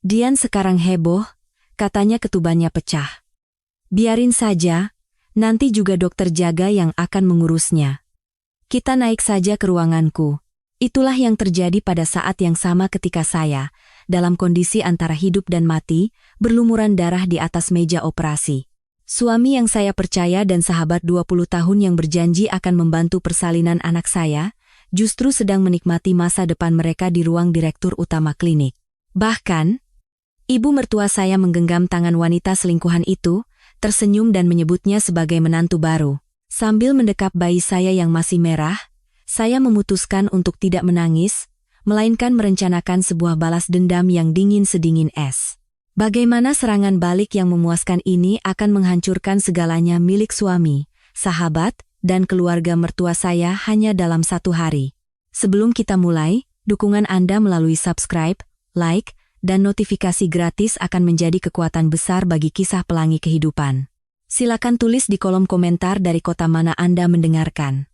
Dian sekarang heboh, katanya ketubannya pecah. Biarin saja, nanti juga dokter jaga yang akan mengurusnya. Kita naik saja ke ruanganku. Itulah yang terjadi pada saat yang sama ketika saya, dalam kondisi antara hidup dan mati, berlumuran darah di atas meja operasi. Suami yang saya percaya dan sahabat 20 tahun yang berjanji akan membantu persalinan anak saya, justru sedang menikmati masa depan mereka di ruang direktur utama klinik. Bahkan, ibu mertua saya menggenggam tangan wanita selingkuhan itu, tersenyum dan menyebutnya sebagai menantu baru. Sambil mendekap bayi saya yang masih merah, saya memutuskan untuk tidak menangis, melainkan merencanakan sebuah balas dendam yang dingin sedingin es. Bagaimana serangan balik yang memuaskan ini akan menghancurkan segalanya milik suami, sahabat, dan keluarga mertua saya hanya dalam 1 hari. Sebelum kita mulai, dukungan Anda melalui subscribe, like, dan notifikasi gratis akan menjadi kekuatan besar bagi kisah pelangi kehidupan. Silakan tulis di kolom komentar dari kota mana Anda mendengarkan.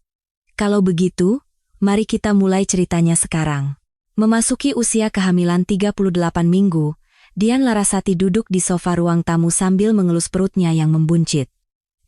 Kalau begitu, mari kita mulai ceritanya sekarang. Memasuki usia kehamilan 38 minggu, Dian Larasati duduk di sofa ruang tamu sambil mengelus perutnya yang membuncit.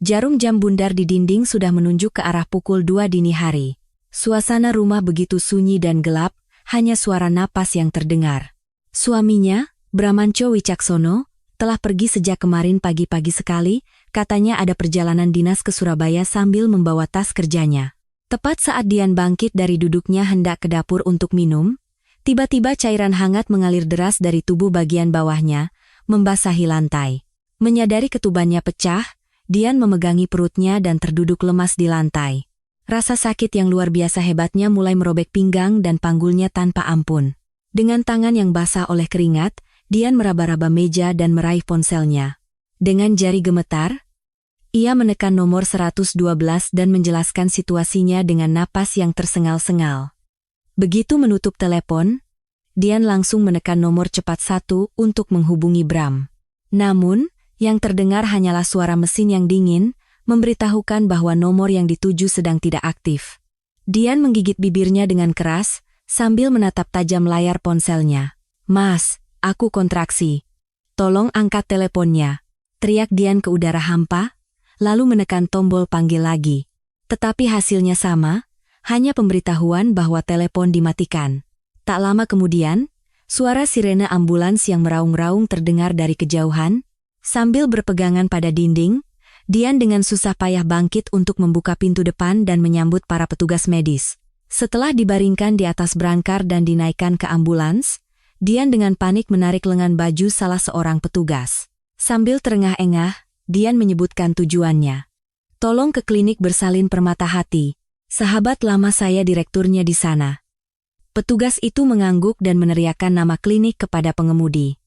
Jarum jam bundar di dinding sudah menunjuk ke arah pukul 2 dini hari. Suasana rumah begitu sunyi dan gelap, hanya suara napas yang terdengar. Suaminya, Bramanco Wicaksono, telah pergi sejak kemarin pagi-pagi sekali, katanya ada perjalanan dinas ke Surabaya sambil membawa tas kerjanya. Tepat saat Dian bangkit dari duduknya hendak ke dapur untuk minum, tiba-tiba cairan hangat mengalir deras dari tubuh bagian bawahnya, membasahi lantai. Menyadari ketubannya pecah, Dian memegangi perutnya dan terduduk lemas di lantai. Rasa sakit yang luar biasa hebatnya mulai merobek pinggang dan panggulnya tanpa ampun. Dengan tangan yang basah oleh keringat, Dian meraba-raba meja dan meraih ponselnya. Dengan jari gemetar, ia menekan nomor 112 dan menjelaskan situasinya dengan napas yang tersengal-sengal. Begitu menutup telepon, Dian langsung menekan nomor cepat 1 untuk menghubungi Bram. Namun, yang terdengar hanyalah suara mesin yang dingin, memberitahukan bahwa nomor yang dituju sedang tidak aktif. Dian menggigit bibirnya dengan keras, sambil menatap tajam layar ponselnya. "Mas, aku kontraksi. Tolong angkat teleponnya," teriak Dian ke udara hampa, lalu menekan tombol panggil lagi. Tetapi hasilnya sama, hanya pemberitahuan bahwa telepon dimatikan. Tak lama kemudian, suara sirene ambulans yang meraung-raung terdengar dari kejauhan. Sambil berpegangan pada dinding, Dian dengan susah payah bangkit untuk membuka pintu depan dan menyambut para petugas medis. Setelah dibaringkan di atas brangkar dan dinaikkan ke ambulans, Dian dengan panik menarik lengan baju salah seorang petugas. Sambil terengah-engah, Dian menyebutkan tujuannya. "Tolong ke klinik bersalin Permata Hati. Sahabat lama saya direkturnya di sana." Petugas itu mengangguk dan meneriakkan nama klinik kepada pengemudi.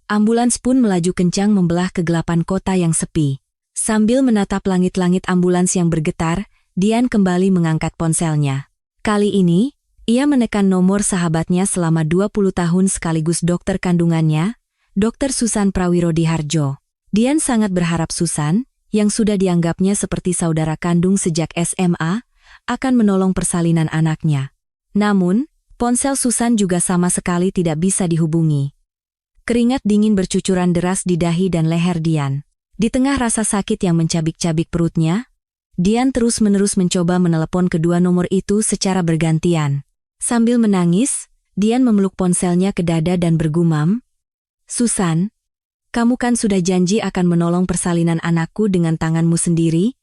Ambulans pun melaju kencang membelah kegelapan kota yang sepi. Sambil menatap langit-langit ambulans yang bergetar, Dian kembali mengangkat ponselnya. Kali ini, ia menekan nomor sahabatnya selama 20 tahun sekaligus dokter kandungannya, Dr. Susan Prawirodhiharjo. Dian sangat berharap Susan, yang sudah dianggapnya seperti saudara kandung sejak SMA, akan menolong persalinan anaknya. Namun, ponsel Susan juga sama sekali tidak bisa dihubungi. Keringat dingin bercucuran deras di dahi dan leher Dian. Di tengah rasa sakit yang mencabik-cabik perutnya, Dian terus-menerus mencoba menelepon kedua nomor itu secara bergantian. Sambil menangis, Dian memeluk ponselnya ke dada dan bergumam, "Susan, kamu kan sudah janji akan menolong persalinan anakku dengan tanganmu sendiri?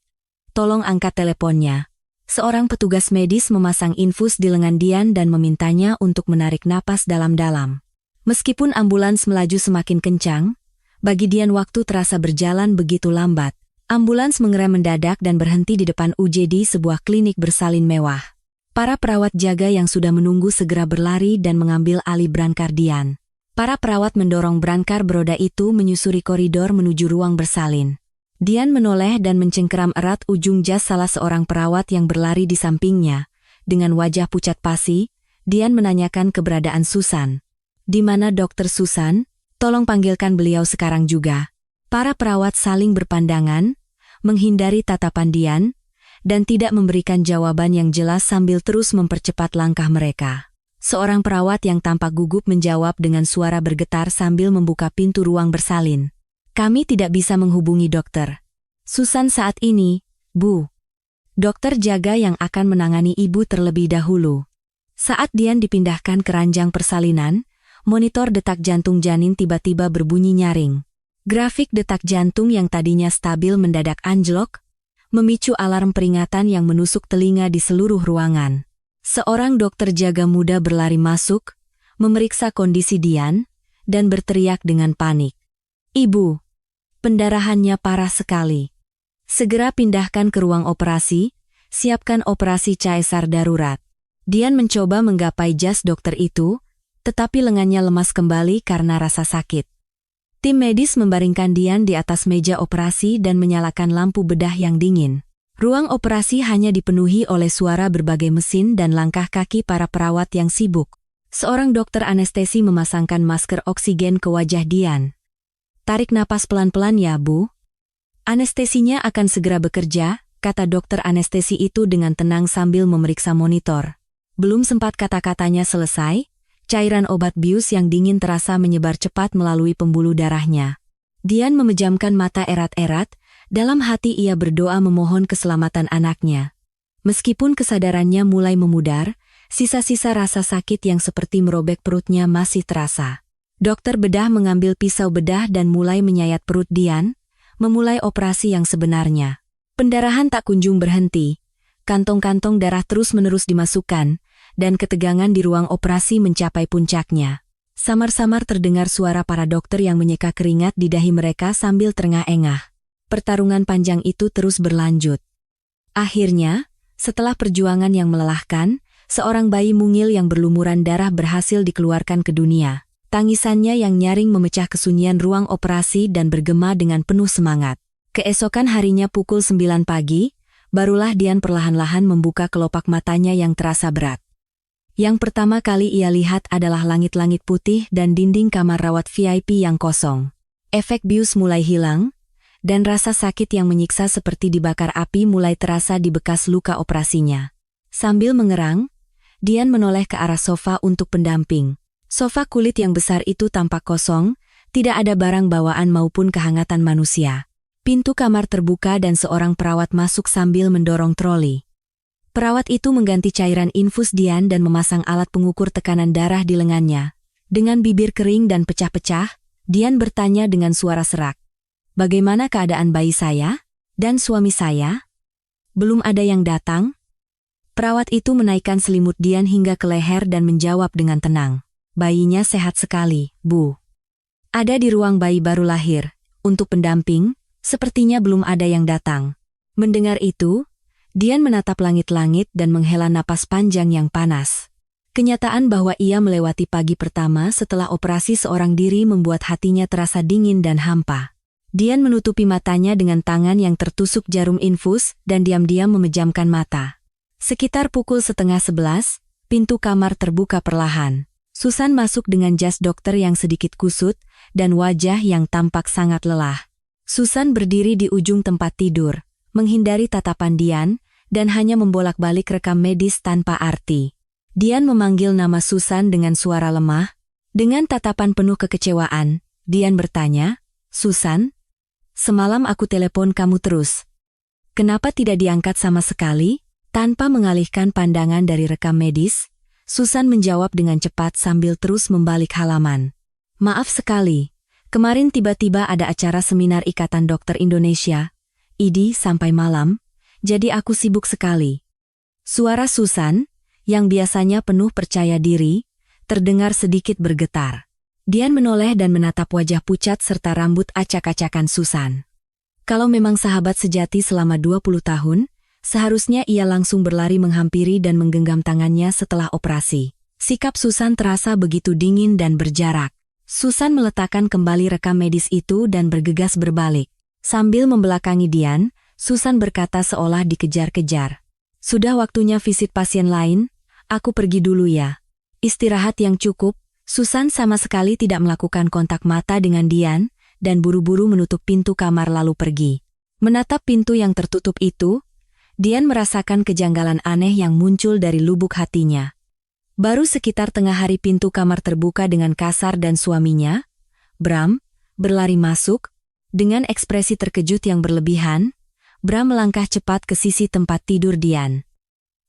Tolong angkat teleponnya." Seorang petugas medis memasang infus di lengan Dian dan memintanya untuk menarik napas dalam-dalam. Meskipun ambulans melaju semakin kencang, bagi Dian waktu terasa berjalan begitu lambat. Ambulans mengerem mendadak dan berhenti di depan UGD sebuah klinik bersalin mewah. Para perawat jaga yang sudah menunggu segera berlari dan mengambil alih brangkar Dian. Para perawat mendorong brangkar beroda itu menyusuri koridor menuju ruang bersalin. Dian menoleh dan mencengkeram erat ujung jas salah seorang perawat yang berlari di sampingnya. Dengan wajah pucat pasi, Dian menanyakan keberadaan Susan. "Di mana Dokter Susan? Tolong panggilkan beliau sekarang juga." Para perawat saling berpandangan, menghindari tatapan Dian, dan tidak memberikan jawaban yang jelas sambil terus mempercepat langkah mereka. Seorang perawat yang tampak gugup menjawab dengan suara bergetar sambil membuka pintu ruang bersalin. Kami tidak bisa menghubungi dokter Susan saat ini, Bu. Dokter jaga yang akan menangani ibu terlebih dahulu. Saat Dian dipindahkan ke ranjang persalinan, monitor detak jantung janin tiba-tiba berbunyi nyaring. Grafik detak jantung yang tadinya stabil mendadak anjlok, memicu alarm peringatan yang menusuk telinga di seluruh ruangan. Seorang dokter jaga muda berlari masuk, memeriksa kondisi Dian, dan berteriak dengan panik. Ibu, pendarahannya parah sekali. Segera pindahkan ke ruang operasi, siapkan operasi caesar darurat. Dian mencoba menggapai jas dokter itu, tetapi lengannya lemas kembali karena rasa sakit. Tim medis membaringkan Dian di atas meja operasi dan menyalakan lampu bedah yang dingin. Ruang operasi hanya dipenuhi oleh suara berbagai mesin dan langkah kaki para perawat yang sibuk. Seorang dokter anestesi memasangkan masker oksigen ke wajah Dian. Tarik napas pelan-pelan ya, Bu. Anestesinya akan segera bekerja, kata dokter anestesi itu dengan tenang sambil memeriksa monitor. Belum sempat kata-katanya selesai, cairan obat bius yang dingin terasa menyebar cepat melalui pembuluh darahnya. Dian memejamkan mata erat-erat, dalam hati ia berdoa memohon keselamatan anaknya. Meskipun kesadarannya mulai memudar, sisa-sisa rasa sakit yang seperti merobek perutnya masih terasa. Dokter bedah mengambil pisau bedah dan mulai menyayat perut Dian, memulai operasi yang sebenarnya. Pendarahan tak kunjung berhenti, kantong-kantong darah terus-menerus dimasukkan, dan ketegangan di ruang operasi mencapai puncaknya. Samar-samar terdengar suara para dokter yang menyeka keringat di dahi mereka sambil terengah-engah. Pertarungan panjang itu terus berlanjut. Akhirnya, setelah perjuangan yang melelahkan, seorang bayi mungil yang berlumuran darah berhasil dikeluarkan ke dunia. Tangisannya yang nyaring memecah kesunyian ruang operasi dan bergema dengan penuh semangat. Keesokan harinya pukul 9 pagi, barulah Dian perlahan-lahan membuka kelopak matanya yang terasa berat. Yang pertama kali ia lihat adalah langit-langit putih dan dinding kamar rawat VIP yang kosong. Efek bius mulai hilang, dan rasa sakit yang menyiksa seperti dibakar api mulai terasa di bekas luka operasinya. Sambil mengerang, Dian menoleh ke arah sofa untuk pendamping. Sofa kulit yang besar itu tampak kosong, tidak ada barang bawaan maupun kehangatan manusia. Pintu kamar terbuka dan seorang perawat masuk sambil mendorong troli. Perawat itu mengganti cairan infus Dian dan memasang alat pengukur tekanan darah di lengannya. Dengan bibir kering dan pecah-pecah, Dian bertanya dengan suara serak. Bagaimana keadaan bayi saya? Dan suami saya? Belum ada yang datang? Perawat itu menaikkan selimut Dian hingga ke leher dan menjawab dengan tenang. Bayinya sehat sekali, Bu. Ada di ruang bayi baru lahir. Untuk pendamping, sepertinya belum ada yang datang. Mendengar itu, Dian menatap langit-langit dan menghela napas panjang yang panas. Kenyataan bahwa ia melewati pagi pertama setelah operasi seorang diri membuat hatinya terasa dingin dan hampa. Dian menutupi matanya dengan tangan yang tertusuk jarum infus dan diam-diam memejamkan mata. Sekitar pukul 10:30, pintu kamar terbuka perlahan. Susan masuk dengan jas dokter yang sedikit kusut dan wajah yang tampak sangat lelah. Susan berdiri di ujung tempat tidur, menghindari tatapan Dian, dan hanya membolak-balik rekam medis tanpa arti. Dian memanggil nama Susan dengan suara lemah. Dengan tatapan penuh kekecewaan, Dian bertanya, Susan? Semalam aku telepon kamu terus. Kenapa tidak diangkat sama sekali? Tanpa mengalihkan pandangan dari rekam medis, Susan menjawab dengan cepat sambil terus membalik halaman. Maaf sekali, kemarin tiba-tiba ada acara seminar Ikatan Dokter Indonesia, IDI sampai malam, jadi aku sibuk sekali. Suara Susan, yang biasanya penuh percaya diri, terdengar sedikit bergetar. Dian menoleh dan menatap wajah pucat serta rambut acak-acakan Susan. Kalau memang sahabat sejati selama 20 tahun, seharusnya ia langsung berlari menghampiri dan menggenggam tangannya setelah operasi. Sikap Susan terasa begitu dingin dan berjarak. Susan meletakkan kembali rekam medis itu dan bergegas berbalik. Sambil membelakangi Dian, Susan berkata seolah dikejar-kejar. Sudah waktunya visit pasien lain, aku pergi dulu ya. Istirahat yang cukup. Susan sama sekali tidak melakukan kontak mata dengan Dian, dan buru-buru menutup pintu kamar lalu pergi. Menatap pintu yang tertutup itu, Dian merasakan kejanggalan aneh yang muncul dari lubuk hatinya. Baru sekitar tengah hari pintu kamar terbuka dengan kasar dan suaminya, Bram, berlari masuk. Dengan ekspresi terkejut yang berlebihan, Bram melangkah cepat ke sisi tempat tidur Dian.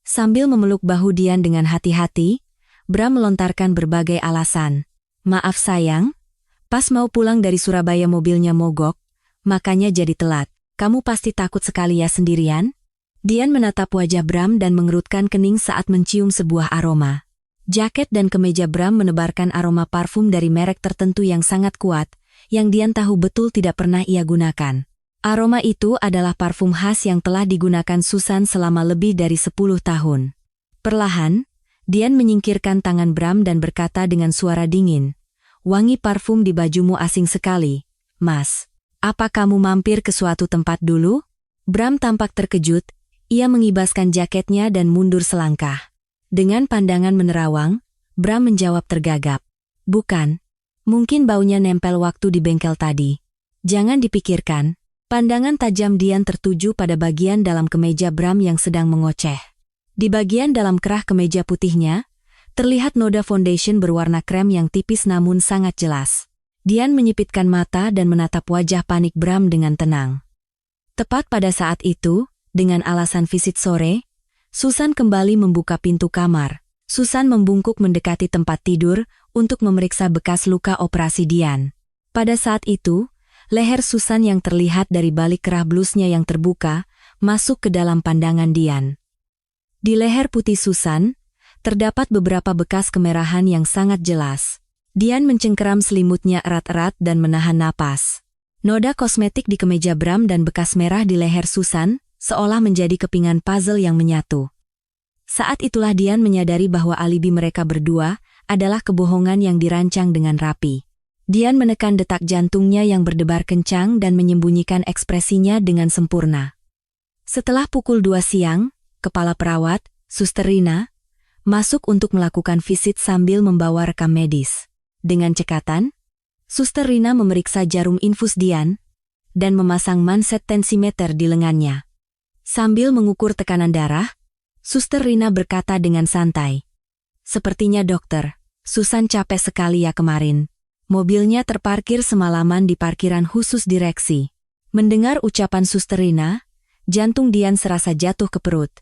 Sambil memeluk bahu Dian dengan hati-hati, Bram melontarkan berbagai alasan. Maaf sayang, pas mau pulang dari Surabaya mobilnya mogok, makanya jadi telat. Kamu pasti takut sekali ya sendirian? Dian menatap wajah Bram dan mengerutkan kening saat mencium sebuah aroma. Jaket dan kemeja Bram menebarkan aroma parfum dari merek tertentu yang sangat kuat, yang Dian tahu betul tidak pernah ia gunakan. Aroma itu adalah parfum khas yang telah digunakan Susan selama lebih dari 10 tahun. Perlahan, Dian menyingkirkan tangan Bram dan berkata dengan suara dingin, "Wangi parfum di bajumu asing sekali, Mas. Apa kamu mampir ke suatu tempat dulu?" Bram tampak terkejut, ia mengibaskan jaketnya dan mundur selangkah. Dengan pandangan menerawang, Bram menjawab tergagap, "Bukan. Mungkin baunya nempel waktu di bengkel tadi." "Jangan dipikirkan." Pandangan tajam Dian tertuju pada bagian dalam kemeja Bram yang sedang mengoceh. Di bagian dalam kerah kemeja putihnya, terlihat noda foundation berwarna krem yang tipis namun sangat jelas. Dian menyipitkan mata dan menatap wajah panik Bram dengan tenang. Tepat pada saat itu, dengan alasan visit sore, Susan kembali membuka pintu kamar. Susan membungkuk mendekati tempat tidur untuk memeriksa bekas luka operasi Dian. Pada saat itu, leher Susan yang terlihat dari balik kerah blusnya yang terbuka, masuk ke dalam pandangan Dian. Di leher putih Susan, terdapat beberapa bekas kemerahan yang sangat jelas. Dian mencengkeram selimutnya erat-erat dan menahan napas. Noda kosmetik di kemeja Bram dan bekas merah di leher Susan, seolah menjadi kepingan puzzle yang menyatu. Saat itulah Dian menyadari bahwa alibi mereka berdua adalah kebohongan yang dirancang dengan rapi. Dian menekan detak jantungnya yang berdebar kencang dan menyembunyikan ekspresinya dengan sempurna. Setelah pukul 2 siang, kepala perawat, Suster Rina, masuk untuk melakukan visit sambil membawa rekam medis. Dengan cekatan, Suster Rina memeriksa jarum infus Dian dan memasang manset tensimeter di lengannya. Sambil mengukur tekanan darah, Suster Rina berkata dengan santai, "Sepertinya dokter, Susan capek sekali ya kemarin. Mobilnya terparkir semalaman di parkiran khusus direksi." Mendengar ucapan Suster Rina, jantung Dian serasa jatuh ke perut.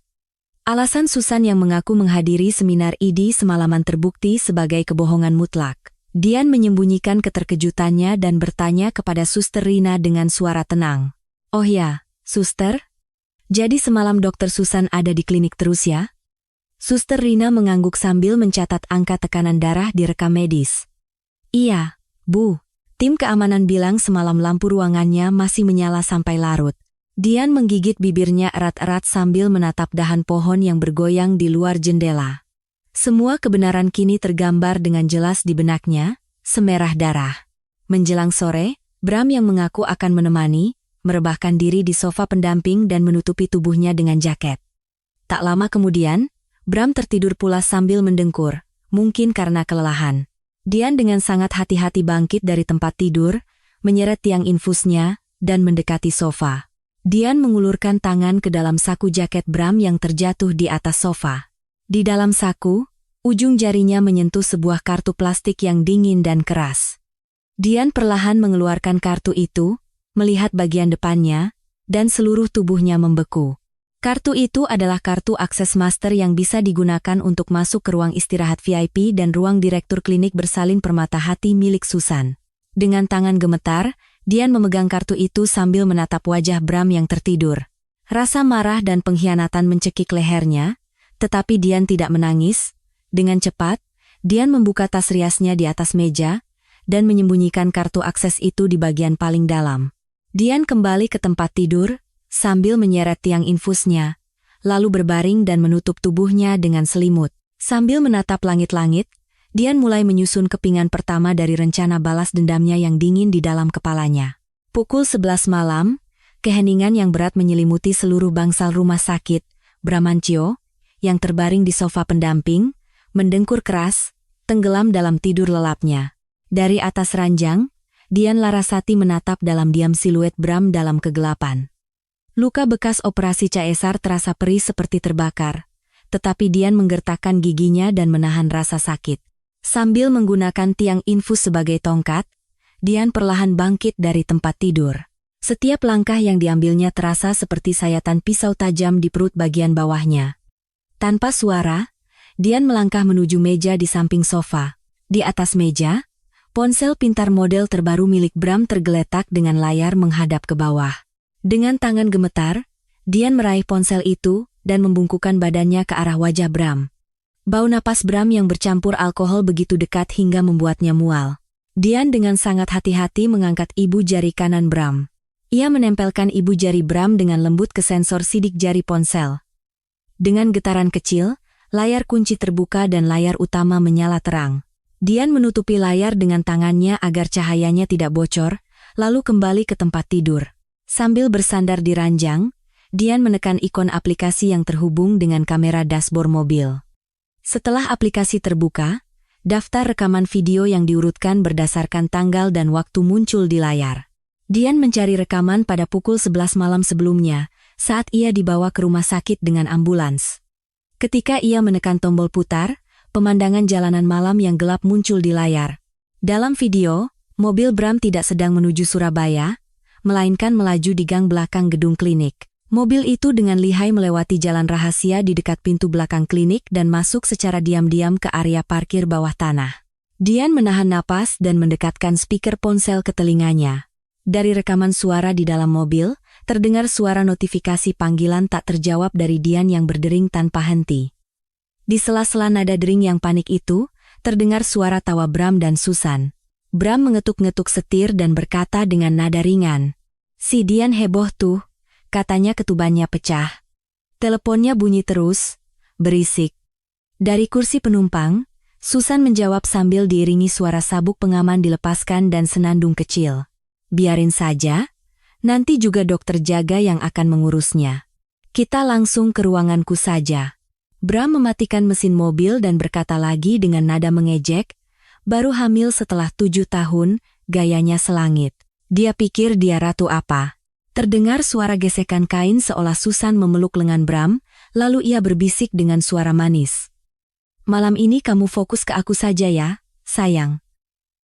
Alasan Susan yang mengaku menghadiri seminar ID semalaman terbukti sebagai kebohongan mutlak. Dian menyembunyikan keterkejutannya dan bertanya kepada Suster Rina dengan suara tenang. "Oh ya, Suster? Jadi semalam Dokter Susan ada di klinik terus ya?" Suster Rina mengangguk sambil mencatat angka tekanan darah di rekam medis. "Iya, Bu. Tim keamanan bilang semalam lampu ruangannya masih menyala sampai larut." Dian menggigit bibirnya erat-erat sambil menatap dahan pohon yang bergoyang di luar jendela. Semua kebenaran kini tergambar dengan jelas di benaknya, semerah darah. Menjelang sore, Bram yang mengaku akan menemani, merebahkan diri di sofa pendamping dan menutupi tubuhnya dengan jaket. Tak lama kemudian, Bram tertidur pulas sambil mendengkur, mungkin karena kelelahan. Dian dengan sangat hati-hati bangkit dari tempat tidur, menyeret tiang infusnya, dan mendekati sofa. Dian mengulurkan tangan ke dalam saku jaket Bram yang terjatuh di atas sofa. Di dalam saku, ujung jarinya menyentuh sebuah kartu plastik yang dingin dan keras. Dian perlahan mengeluarkan kartu itu, melihat bagian depannya, dan seluruh tubuhnya membeku. Kartu itu adalah kartu akses master yang bisa digunakan untuk masuk ke ruang istirahat VIP dan ruang direktur klinik bersalin permata hati milik Susan. Dengan tangan gemetar, Dian memegang kartu itu sambil menatap wajah Bram yang tertidur. Rasa marah dan pengkhianatan mencekik lehernya, tetapi Dian tidak menangis. Dengan cepat, Dian membuka tas riasnya di atas meja, dan menyembunyikan kartu akses itu di bagian paling dalam. Dian kembali ke tempat tidur, sambil menyeret tiang infusnya, lalu berbaring dan menutup tubuhnya dengan selimut. Sambil menatap langit-langit, Dian mulai menyusun kepingan pertama dari rencana balas dendamnya yang dingin di dalam kepalanya. Pukul 11 malam, keheningan yang berat menyelimuti seluruh bangsal rumah sakit. Bramantyo, yang terbaring di sofa pendamping, mendengkur keras, tenggelam dalam tidur lelapnya. Dari atas ranjang, Dian Larasati menatap dalam diam siluet Bram dalam kegelapan. Luka bekas operasi caesar terasa perih seperti terbakar, tetapi Dian menggertakkan giginya dan menahan rasa sakit. Sambil menggunakan tiang infus sebagai tongkat, Dian perlahan bangkit dari tempat tidur. Setiap langkah yang diambilnya terasa seperti sayatan pisau tajam di perut bagian bawahnya. Tanpa suara, Dian melangkah menuju meja di samping sofa. Di atas meja, ponsel pintar model terbaru milik Bram tergeletak dengan layar menghadap ke bawah. Dengan tangan gemetar, Dian meraih ponsel itu dan membungkukkan badannya ke arah wajah Bram. Bau napas Bram yang bercampur alkohol begitu dekat hingga membuatnya mual. Dian dengan sangat hati-hati mengangkat ibu jari kanan Bram. Ia menempelkan ibu jari Bram dengan lembut ke sensor sidik jari ponsel. Dengan getaran kecil, layar kunci terbuka dan layar utama menyala terang. Dian menutupi layar dengan tangannya agar cahayanya tidak bocor, lalu kembali ke tempat tidur. Sambil bersandar di ranjang, Dian menekan ikon aplikasi yang terhubung dengan kamera dashboard mobil. Setelah aplikasi terbuka, daftar rekaman video yang diurutkan berdasarkan tanggal dan waktu muncul di layar. Dian mencari rekaman pada pukul 11 malam sebelumnya, saat ia dibawa ke rumah sakit dengan ambulans. Ketika ia menekan tombol putar, pemandangan jalanan malam yang gelap muncul di layar. Dalam video, mobil Bram tidak sedang menuju Surabaya, melainkan melaju di gang belakang gedung klinik. Mobil itu dengan lihai melewati jalan rahasia di dekat pintu belakang klinik dan masuk secara diam-diam ke area parkir bawah tanah. Dian menahan napas dan mendekatkan speaker ponsel ke telinganya. Dari rekaman suara di dalam mobil, terdengar suara notifikasi panggilan tak terjawab dari Dian yang berdering tanpa henti. Di sela-sela nada dering yang panik itu, terdengar suara tawa Bram dan Susan. Bram mengetuk-ngetuk setir dan berkata dengan nada ringan, "Si Dian heboh tuh," katanya ketubannya pecah. Teleponnya bunyi terus, berisik. Dari kursi penumpang, Susan menjawab sambil diiringi suara sabuk pengaman dilepaskan dan senandung kecil. "Biarin saja, nanti juga dokter jaga yang akan mengurusnya. Kita langsung ke ruanganku saja." Bram mematikan mesin mobil dan berkata lagi dengan nada mengejek, "Baru hamil setelah 7 tahun, gayanya selangit. Dia pikir dia ratu apa?" Terdengar suara gesekan kain seolah Susan memeluk lengan Bram, lalu ia berbisik dengan suara manis. "Malam ini kamu fokus ke aku saja ya, sayang."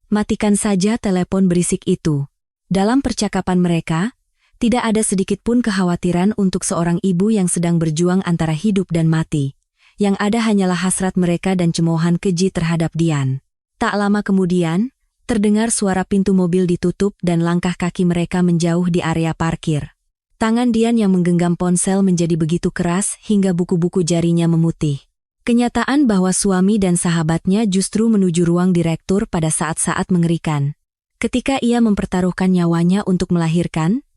Matikan saja telepon berisik itu. Dalam percakapan mereka, tidak ada sedikit pun kekhawatiran untuk seorang ibu yang sedang berjuang antara hidup dan mati. Yang ada hanyalah hasrat mereka dan cemoohan keji terhadap Dian. Tak lama kemudian, terdengar suara pintu mobil ditutup dan langkah kaki mereka menjauh di area parkir. Tangan Dian yang menggenggam ponsel menjadi begitu keras hingga buku-buku jarinya memutih. Kenyataan bahwa suami dan sahabatnya justru menuju ruang direktur pada saat-saat mengerikan. Ketika ia mempertaruhkan nyawanya untuk melahirkan,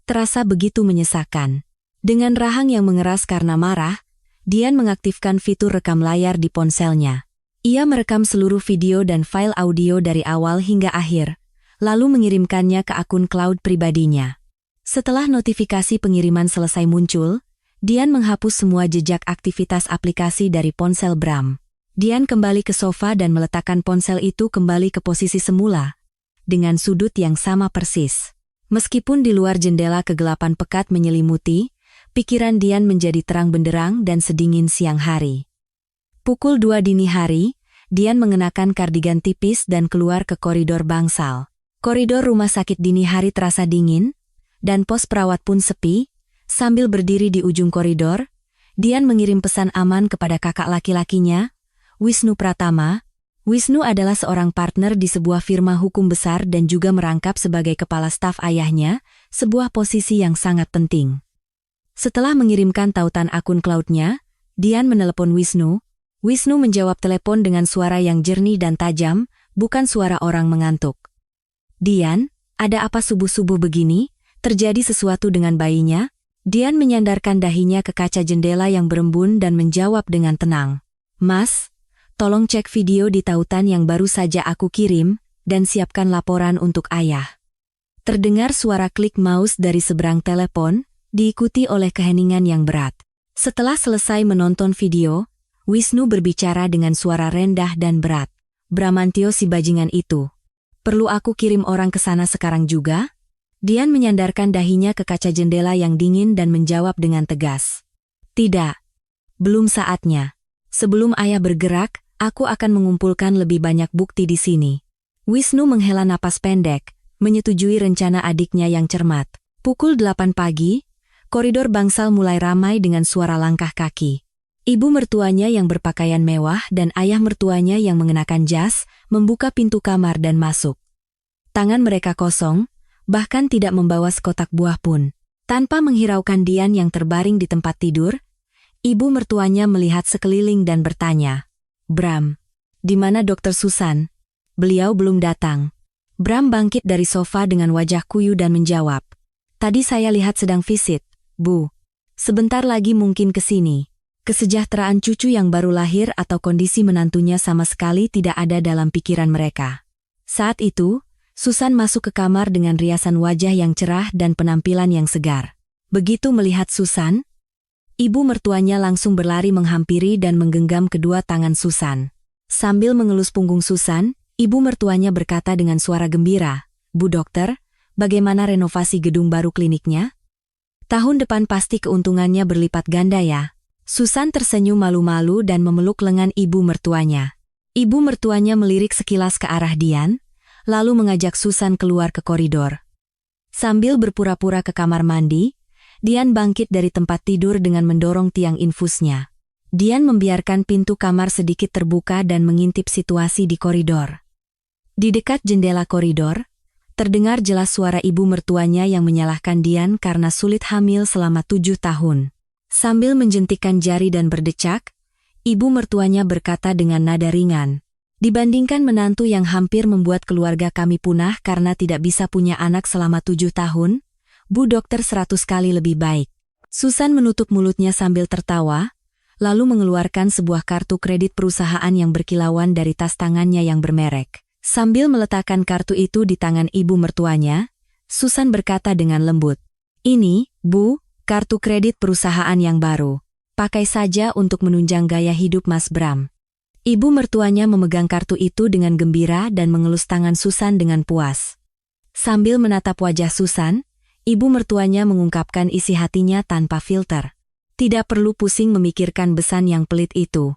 terasa begitu menyesakan. Dengan rahang yang mengeras karena marah, Dian mengaktifkan fitur rekam layar di ponselnya. Ia merekam seluruh video dan file audio dari awal hingga akhir, lalu mengirimkannya ke akun cloud pribadinya. Setelah notifikasi pengiriman selesai muncul, Dian menghapus semua jejak aktivitas aplikasi dari ponsel Bram. Dian kembali ke sofa dan meletakkan ponsel itu kembali ke posisi semula, dengan sudut yang sama persis. Meskipun di luar jendela kegelapan pekat menyelimuti, pikiran Dian menjadi terang benderang dan sedingin siang hari. Pukul 2 dini hari, Dian mengenakan kardigan tipis dan keluar ke koridor bangsal. Koridor rumah sakit dini hari terasa dingin, dan pos perawat pun sepi. Sambil berdiri di ujung koridor, Dian mengirim pesan aman kepada kakak laki-lakinya, Wisnu Pratama. Wisnu adalah seorang partner di sebuah firma hukum besar dan juga merangkap sebagai kepala staf ayahnya, sebuah posisi yang sangat penting. Setelah mengirimkan tautan akun cloud-nya, Dian menelepon Wisnu. Wisnu menjawab telepon dengan suara yang jernih dan tajam, bukan suara orang mengantuk. "Dian, ada apa subuh-subuh begini? Terjadi sesuatu dengan bayinya?" Dian menyandarkan dahinya ke kaca jendela yang berembun dan menjawab dengan tenang. "Mas, tolong cek video di tautan yang baru saja aku kirim, dan siapkan laporan untuk ayah." Terdengar suara klik mouse dari seberang telepon, diikuti oleh keheningan yang berat. Setelah selesai menonton video, Wisnu berbicara dengan suara rendah dan berat. "Bramantio si bajingan itu. Perlu aku kirim orang ke sana sekarang juga?" Dian menyandarkan dahinya ke kaca jendela yang dingin dan menjawab dengan tegas. "Tidak. Belum saatnya. Sebelum ayah bergerak, aku akan mengumpulkan lebih banyak bukti di sini. Wisnu menghela napas pendek, menyetujui rencana adiknya yang cermat. Pukul 8 pagi, koridor bangsal mulai ramai dengan suara langkah kaki. Ibu mertuanya yang berpakaian mewah dan ayah mertuanya yang mengenakan jas, membuka pintu kamar dan masuk. Tangan mereka kosong, bahkan tidak membawa sekotak buah pun. Tanpa menghiraukan Dian yang terbaring di tempat tidur, ibu mertuanya melihat sekeliling dan bertanya, "Bram, di mana Dokter Susan? Beliau belum datang." Bram bangkit dari sofa dengan wajah kuyu dan menjawab, "Tadi saya lihat sedang visit, Bu. Sebentar lagi mungkin ke sini." Kesejahteraan cucu yang baru lahir atau kondisi menantunya sama sekali tidak ada dalam pikiran mereka. Saat itu, Susan masuk ke kamar dengan riasan wajah yang cerah dan penampilan yang segar. Begitu melihat Susan, ibu mertuanya langsung berlari menghampiri dan menggenggam kedua tangan Susan. Sambil mengelus punggung Susan, ibu mertuanya berkata dengan suara gembira, "Bu dokter, bagaimana renovasi gedung baru kliniknya? Tahun depan pasti keuntungannya berlipat ganda ya." Susan tersenyum malu-malu dan memeluk lengan ibu mertuanya. Ibu mertuanya melirik sekilas ke arah Dian, lalu mengajak Susan keluar ke koridor. Sambil berpura-pura ke kamar mandi, Dian bangkit dari tempat tidur dengan mendorong tiang infusnya. Dian membiarkan pintu kamar sedikit terbuka dan mengintip situasi di koridor. Di dekat jendela koridor, terdengar jelas suara ibu mertuanya yang menyalahkan Dian karena sulit hamil selama 7 tahun. Sambil menjentikkan jari dan berdecak, ibu mertuanya berkata dengan nada ringan, "Dibandingkan menantu yang hampir membuat keluarga kami punah karena tidak bisa punya anak selama 7 tahun, Bu dokter 100 kali lebih baik." Susan menutup mulutnya sambil tertawa, lalu mengeluarkan sebuah kartu kredit perusahaan yang berkilauan dari tas tangannya yang bermerek. Sambil meletakkan kartu itu di tangan ibu mertuanya, Susan berkata dengan lembut, "Ini, Bu, kartu kredit perusahaan yang baru. Pakai saja untuk menunjang gaya hidup Mas Bram." Ibu mertuanya memegang kartu itu dengan gembira dan mengelus tangan Susan dengan puas. Sambil menatap wajah Susan, ibu mertuanya mengungkapkan isi hatinya tanpa filter. "Tidak perlu pusing memikirkan besan yang pelit itu.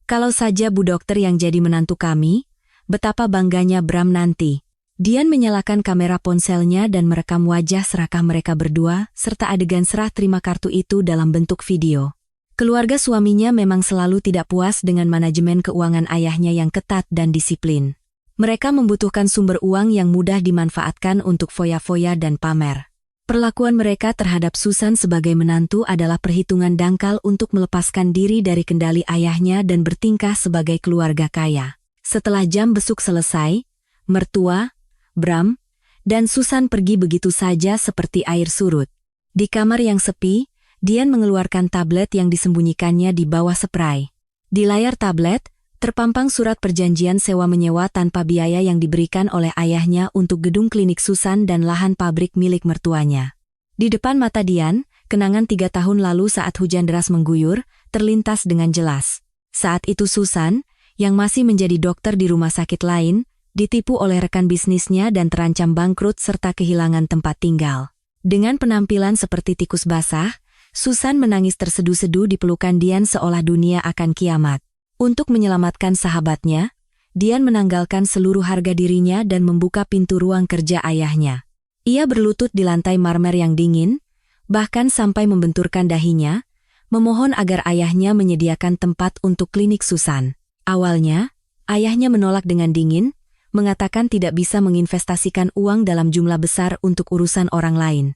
Kalau saja Bu dokter yang jadi menantu kami, betapa bangganya Bram nanti." Dian menyalakan kamera ponselnya dan merekam wajah serakah mereka berdua, serta adegan serah terima kartu itu dalam bentuk video. Keluarga suaminya memang selalu tidak puas dengan manajemen keuangan ayahnya yang ketat dan disiplin. Mereka membutuhkan sumber uang yang mudah dimanfaatkan untuk foya-foya dan pamer. Perlakuan mereka terhadap Susan sebagai menantu adalah perhitungan dangkal untuk melepaskan diri dari kendali ayahnya dan bertingkah sebagai keluarga kaya. Setelah jam besuk selesai, mertua, Bram, dan Susan pergi begitu saja seperti air surut. Di kamar yang sepi, Dian mengeluarkan tablet yang disembunyikannya di bawah spray. Di layar tablet, terpampang surat perjanjian sewa-menyewa tanpa biaya yang diberikan oleh ayahnya untuk gedung klinik Susan dan lahan pabrik milik mertuanya. Di depan mata Dian, kenangan 3 tahun lalu saat hujan deras mengguyur, terlintas dengan jelas. Saat itu Susan, yang masih menjadi dokter di rumah sakit lain, ditipu oleh rekan bisnisnya dan terancam bangkrut serta kehilangan tempat tinggal. Dengan penampilan seperti tikus basah, Susan menangis terseduh-seduh di pelukan Dian seolah dunia akan kiamat. Untuk menyelamatkan sahabatnya, Dian menanggalkan seluruh harga dirinya dan membuka pintu ruang kerja ayahnya. Ia berlutut di lantai marmer yang dingin, bahkan sampai membenturkan dahinya, memohon agar ayahnya menyediakan tempat untuk klinik Susan. Awalnya, ayahnya menolak dengan dingin, mengatakan tidak bisa menginvestasikan uang dalam jumlah besar untuk urusan orang lain.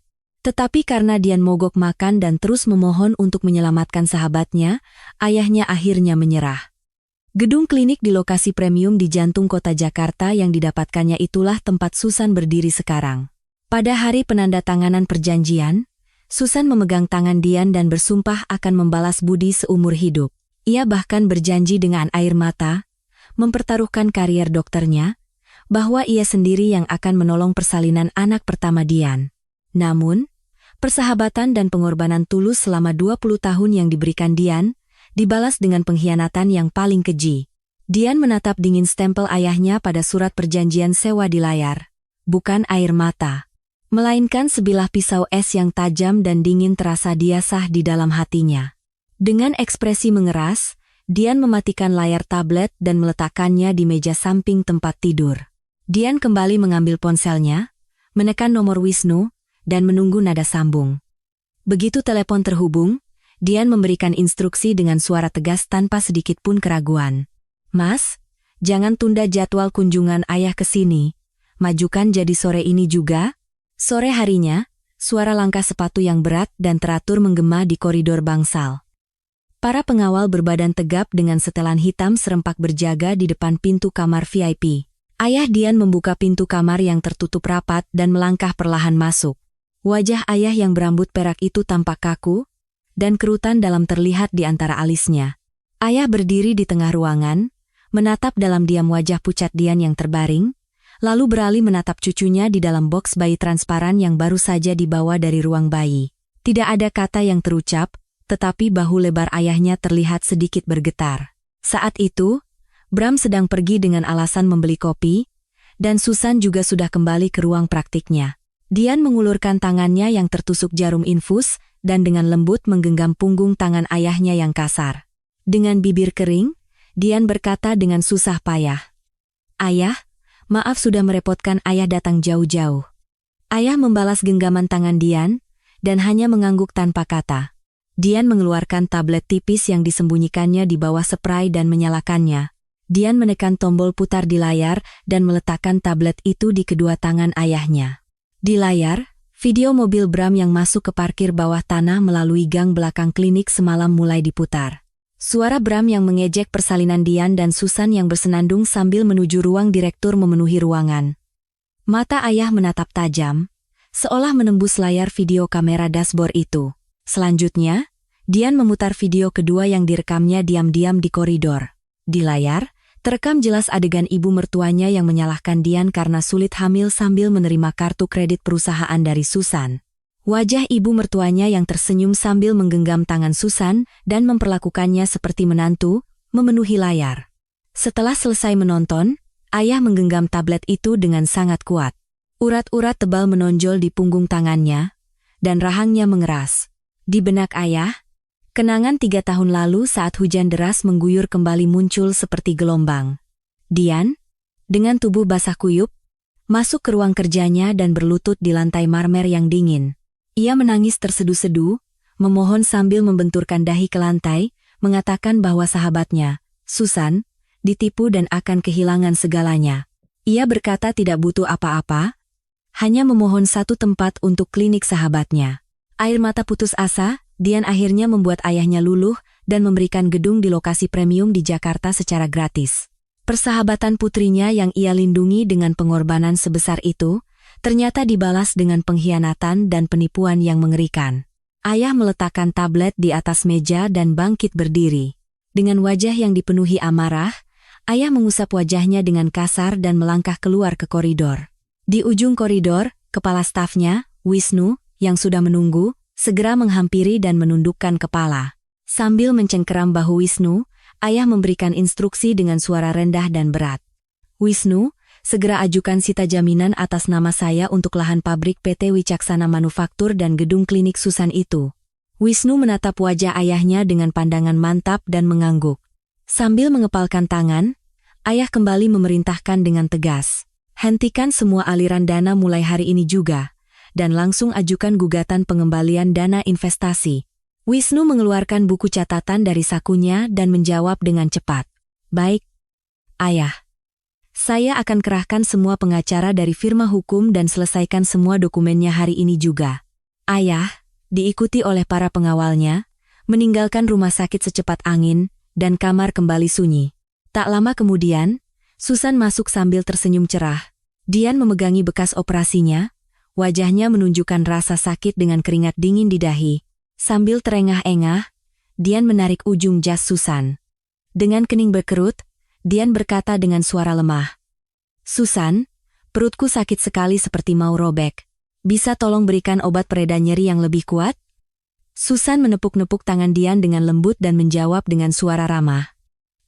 Tetapi karena Dian mogok makan dan terus memohon untuk menyelamatkan sahabatnya, ayahnya akhirnya menyerah. Gedung klinik di lokasi premium di jantung kota Jakarta yang didapatkannya itulah tempat Susan berdiri sekarang. Pada hari penandatanganan perjanjian, Susan memegang tangan Dian dan bersumpah akan membalas budi seumur hidup. Ia bahkan berjanji dengan air mata, mempertaruhkan karier dokternya, bahwa ia sendiri yang akan menolong persalinan anak pertama Dian. Namun, persahabatan dan pengorbanan tulus selama 20 tahun yang diberikan Dian, dibalas dengan pengkhianatan yang paling keji. Dian menatap dingin stempel ayahnya pada surat perjanjian sewa di layar. Bukan air mata, melainkan sebilah pisau es yang tajam dan dingin terasa diasah di dalam hatinya. Dengan ekspresi mengeras, Dian mematikan layar tablet dan meletakkannya di meja samping tempat tidur. Dian kembali mengambil ponselnya, menekan nomor Wisnu, dan menunggu nada sambung. Begitu telepon terhubung, Dian memberikan instruksi dengan suara tegas tanpa sedikit pun keraguan. "Mas, jangan tunda jadwal kunjungan ayah ke sini. Majukan jadi sore ini juga." Sore harinya, suara langkah sepatu yang berat dan teratur menggema di koridor bangsal. Para pengawal berbadan tegap dengan setelan hitam serempak berjaga di depan pintu kamar VIP. Ayah Dian membuka pintu kamar yang tertutup rapat dan melangkah perlahan masuk. Wajah ayah yang berambut perak itu tampak kaku, dan kerutan dalam terlihat di antara alisnya. Ayah berdiri di tengah ruangan, menatap dalam diam wajah pucat Dian yang terbaring, lalu beralih menatap cucunya di dalam boks bayi transparan yang baru saja dibawa dari ruang bayi. Tidak ada kata yang terucap, tetapi bahu lebar ayahnya terlihat sedikit bergetar. Saat itu, Bram sedang pergi dengan alasan membeli kopi, dan Susan juga sudah kembali ke ruang praktiknya. Dian mengulurkan tangannya yang tertusuk jarum infus, dan dengan lembut menggenggam punggung tangan ayahnya yang kasar. Dengan bibir kering, Dian berkata dengan susah payah, "Ayah, maaf sudah merepotkan ayah datang jauh-jauh." Ayah membalas genggaman tangan Dian, dan hanya mengangguk tanpa kata. Dian mengeluarkan tablet tipis yang disembunyikannya di bawah spray dan menyalakannya. Dian menekan tombol putar di layar dan meletakkan tablet itu di kedua tangan ayahnya. Di layar, video mobil Bram yang masuk ke parkir bawah tanah melalui gang belakang klinik semalam mulai diputar. Suara Bram yang mengejek persalinan Dian dan Susan yang bersenandung sambil menuju ruang direktur memenuhi ruangan. Mata ayah menatap tajam, seolah menembus layar video kamera dashboard itu. Selanjutnya, Dian memutar video kedua yang direkamnya diam-diam di koridor. Di layar, terekam jelas adegan ibu mertuanya yang menyalahkan Dian karena sulit hamil sambil menerima kartu kredit perusahaan dari Susan. Wajah ibu mertuanya yang tersenyum sambil menggenggam tangan Susan dan memperlakukannya seperti menantu, memenuhi layar. Setelah selesai menonton, ayah menggenggam tablet itu dengan sangat kuat. Urat-urat tebal menonjol di punggung tangannya, dan rahangnya mengeras. Di benak ayah, kenangan 3 tahun lalu saat hujan deras mengguyur kembali muncul seperti gelombang. Dian, dengan tubuh basah kuyup, masuk ke ruang kerjanya dan berlutut di lantai marmer yang dingin. Ia menangis terseduh-seduh, memohon sambil membenturkan dahi ke lantai, mengatakan bahwa sahabatnya, Susan, ditipu dan akan kehilangan segalanya. Ia berkata tidak butuh apa-apa, hanya memohon satu tempat untuk klinik sahabatnya. Air mata putus asa, Dian akhirnya membuat ayahnya luluh dan memberikan gedung di lokasi premium di Jakarta secara gratis. Persahabatan putrinya yang ia lindungi dengan pengorbanan sebesar itu, ternyata dibalas dengan pengkhianatan dan penipuan yang mengerikan. Ayah meletakkan tablet di atas meja dan bangkit berdiri. Dengan wajah yang dipenuhi amarah, ayah mengusap wajahnya dengan kasar dan melangkah keluar ke koridor. Di ujung koridor, kepala stafnya, Wisnu, yang sudah menunggu, segera menghampiri dan menundukkan kepala. Sambil mencengkeram bahu Wisnu, ayah memberikan instruksi dengan suara rendah dan berat. "Wisnu, segera ajukan sita jaminan atas nama saya untuk lahan pabrik PT Wicaksana Manufaktur dan gedung klinik Susan itu." Wisnu menatap wajah ayahnya dengan pandangan mantap dan mengangguk. Sambil mengepalkan tangan, ayah kembali memerintahkan dengan tegas, "Hentikan semua aliran dana mulai hari ini juga, dan langsung ajukan gugatan pengembalian dana investasi." Wisnu mengeluarkan buku catatan dari sakunya dan menjawab dengan cepat, "Baik, ayah. Saya akan kerahkan semua pengacara dari firma hukum dan selesaikan semua dokumennya hari ini juga." Ayah, diikuti oleh para pengawalnya, meninggalkan rumah sakit secepat angin, dan kamar kembali sunyi. Tak lama kemudian, Susan masuk sambil tersenyum cerah. Dian memegangi bekas operasinya, wajahnya menunjukkan rasa sakit dengan keringat dingin di dahi. Sambil terengah-engah, Dian menarik ujung jas Susan. Dengan kening berkerut, Dian berkata dengan suara lemah, "Susan, perutku sakit sekali seperti mau robek. Bisa tolong berikan obat pereda nyeri yang lebih kuat?" Susan menepuk-nepuk tangan Dian dengan lembut dan menjawab dengan suara ramah,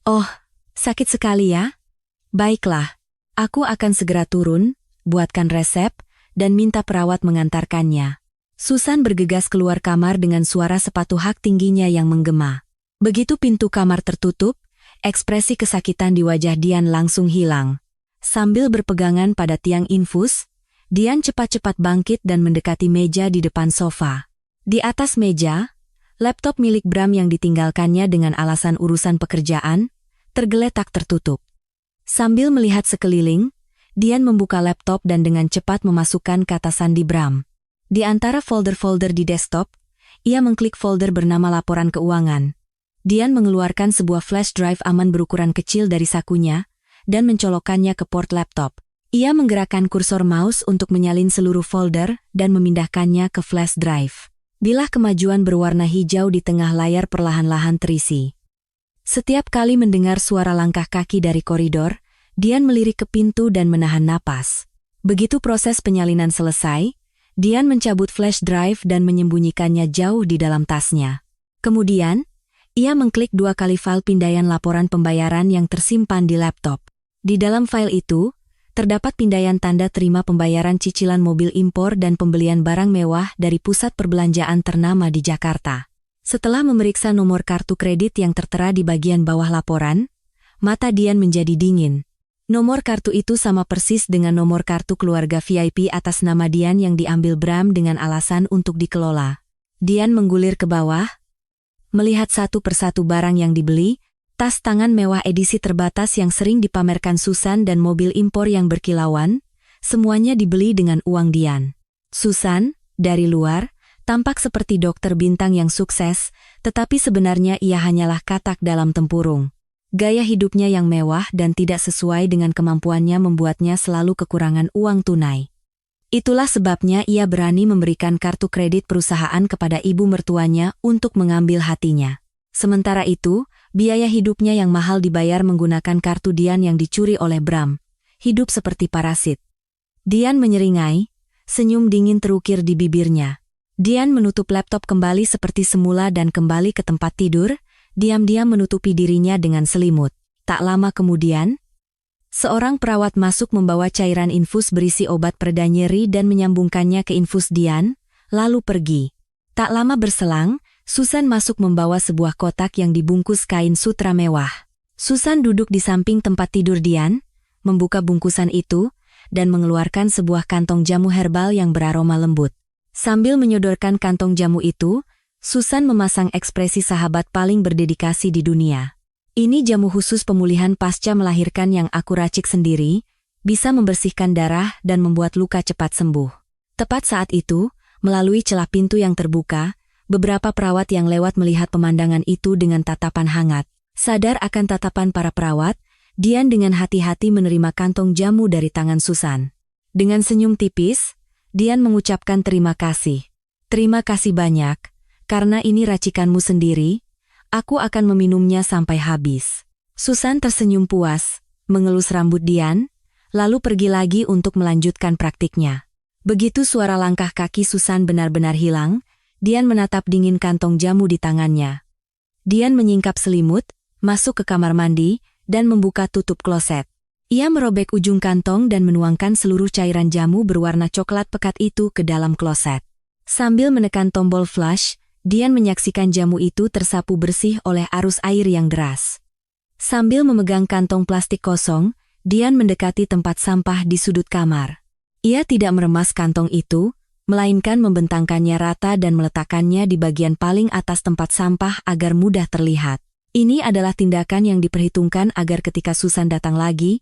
"Oh, sakit sekali ya? Baiklah, aku akan segera turun, buatkan resep, dan minta perawat mengantarkannya." Susan bergegas keluar kamar dengan suara sepatu hak tingginya yang menggema. Begitu pintu kamar tertutup, ekspresi kesakitan di wajah Dian langsung hilang. Sambil berpegangan pada tiang infus, Dian cepat-cepat bangkit dan mendekati meja di depan sofa. Di atas meja, laptop milik Bram yang ditinggalkannya dengan alasan urusan pekerjaan, tergeletak tertutup. Sambil melihat sekeliling, Dian membuka laptop dan dengan cepat memasukkan kata sandi Bram. Di antara folder-folder di desktop, ia mengklik folder bernama laporan keuangan. Dian mengeluarkan sebuah flash drive aman berukuran kecil dari sakunya dan mencolokkannya ke port laptop. Ia menggerakkan kursor mouse untuk menyalin seluruh folder dan memindahkannya ke flash drive. Bilah kemajuan berwarna hijau di tengah layar perlahan-lahan terisi. Setiap kali mendengar suara langkah kaki dari koridor, Dian melirik ke pintu dan menahan napas. Begitu proses penyalinan selesai, Dian mencabut flash drive dan menyembunyikannya jauh di dalam tasnya. Kemudian, ia mengklik 2 kali file pindaian laporan pembayaran yang tersimpan di laptop. Di dalam file itu, terdapat pindaian tanda terima pembayaran cicilan mobil impor dan pembelian barang mewah dari pusat perbelanjaan ternama di Jakarta. Setelah memeriksa nomor kartu kredit yang tertera di bagian bawah laporan, mata Dian menjadi dingin. Nomor kartu itu sama persis dengan nomor kartu keluarga VIP atas nama Dian yang diambil Bram dengan alasan untuk dikelola. Dian menggulir ke bawah, melihat satu persatu barang yang dibeli, tas tangan mewah edisi terbatas yang sering dipamerkan Susan dan mobil impor yang berkilauan, semuanya dibeli dengan uang Dian. Susan, dari luar, tampak seperti dokter bintang yang sukses, tetapi sebenarnya ia hanyalah katak dalam tempurung. Gaya hidupnya yang mewah dan tidak sesuai dengan kemampuannya membuatnya selalu kekurangan uang tunai. Itulah sebabnya ia berani memberikan kartu kredit perusahaan kepada ibu mertuanya untuk mengambil hatinya. Sementara itu, biaya hidupnya yang mahal dibayar menggunakan kartu Dian yang dicuri oleh Bram. Hidup seperti parasit. Dian menyeringai, senyum dingin terukir di bibirnya. Dian menutup laptop kembali seperti semula dan kembali ke tempat tidur, diam-diam menutupi dirinya dengan selimut. Tak lama kemudian, seorang perawat masuk membawa cairan infus berisi obat pereda nyeri dan menyambungkannya ke infus Dian, lalu pergi. Tak lama berselang, Susan masuk membawa sebuah kotak yang dibungkus kain sutra mewah. Susan duduk di samping tempat tidur Dian, membuka bungkusan itu, dan mengeluarkan sebuah kantong jamu herbal yang beraroma lembut. Sambil menyodorkan kantong jamu itu, Susan memasang ekspresi sahabat paling berdedikasi di dunia. Ini jamu khusus pemulihan pasca melahirkan yang aku racik sendiri, bisa membersihkan darah dan membuat luka cepat sembuh. Tepat saat itu, melalui celah pintu yang terbuka, beberapa perawat yang lewat melihat pemandangan itu dengan tatapan hangat. Sadar akan tatapan para perawat, Dian dengan hati-hati menerima kantong jamu dari tangan Susan. Dengan senyum tipis, Dian mengucapkan terima kasih. Terima kasih banyak, karena ini racikanmu sendiri. Aku akan meminumnya sampai habis. Susan tersenyum puas, mengelus rambut Dian, lalu pergi lagi untuk melanjutkan praktiknya. Begitu suara langkah kaki Susan benar-benar hilang, Dian menatap dingin kantong jamu di tangannya. Dian menyingkap selimut, masuk ke kamar mandi, dan membuka tutup kloset. Ia merobek ujung kantong dan menuangkan seluruh cairan jamu berwarna coklat pekat itu ke dalam kloset. Sambil menekan tombol flush, Dian menyaksikan jamu itu tersapu bersih oleh arus air yang deras. Sambil memegang kantong plastik kosong, Dian mendekati tempat sampah di sudut kamar. Ia tidak meremas kantong itu, melainkan membentangkannya rata dan meletakkannya di bagian paling atas tempat sampah agar mudah terlihat. Ini adalah tindakan yang diperhitungkan agar ketika Susan datang lagi,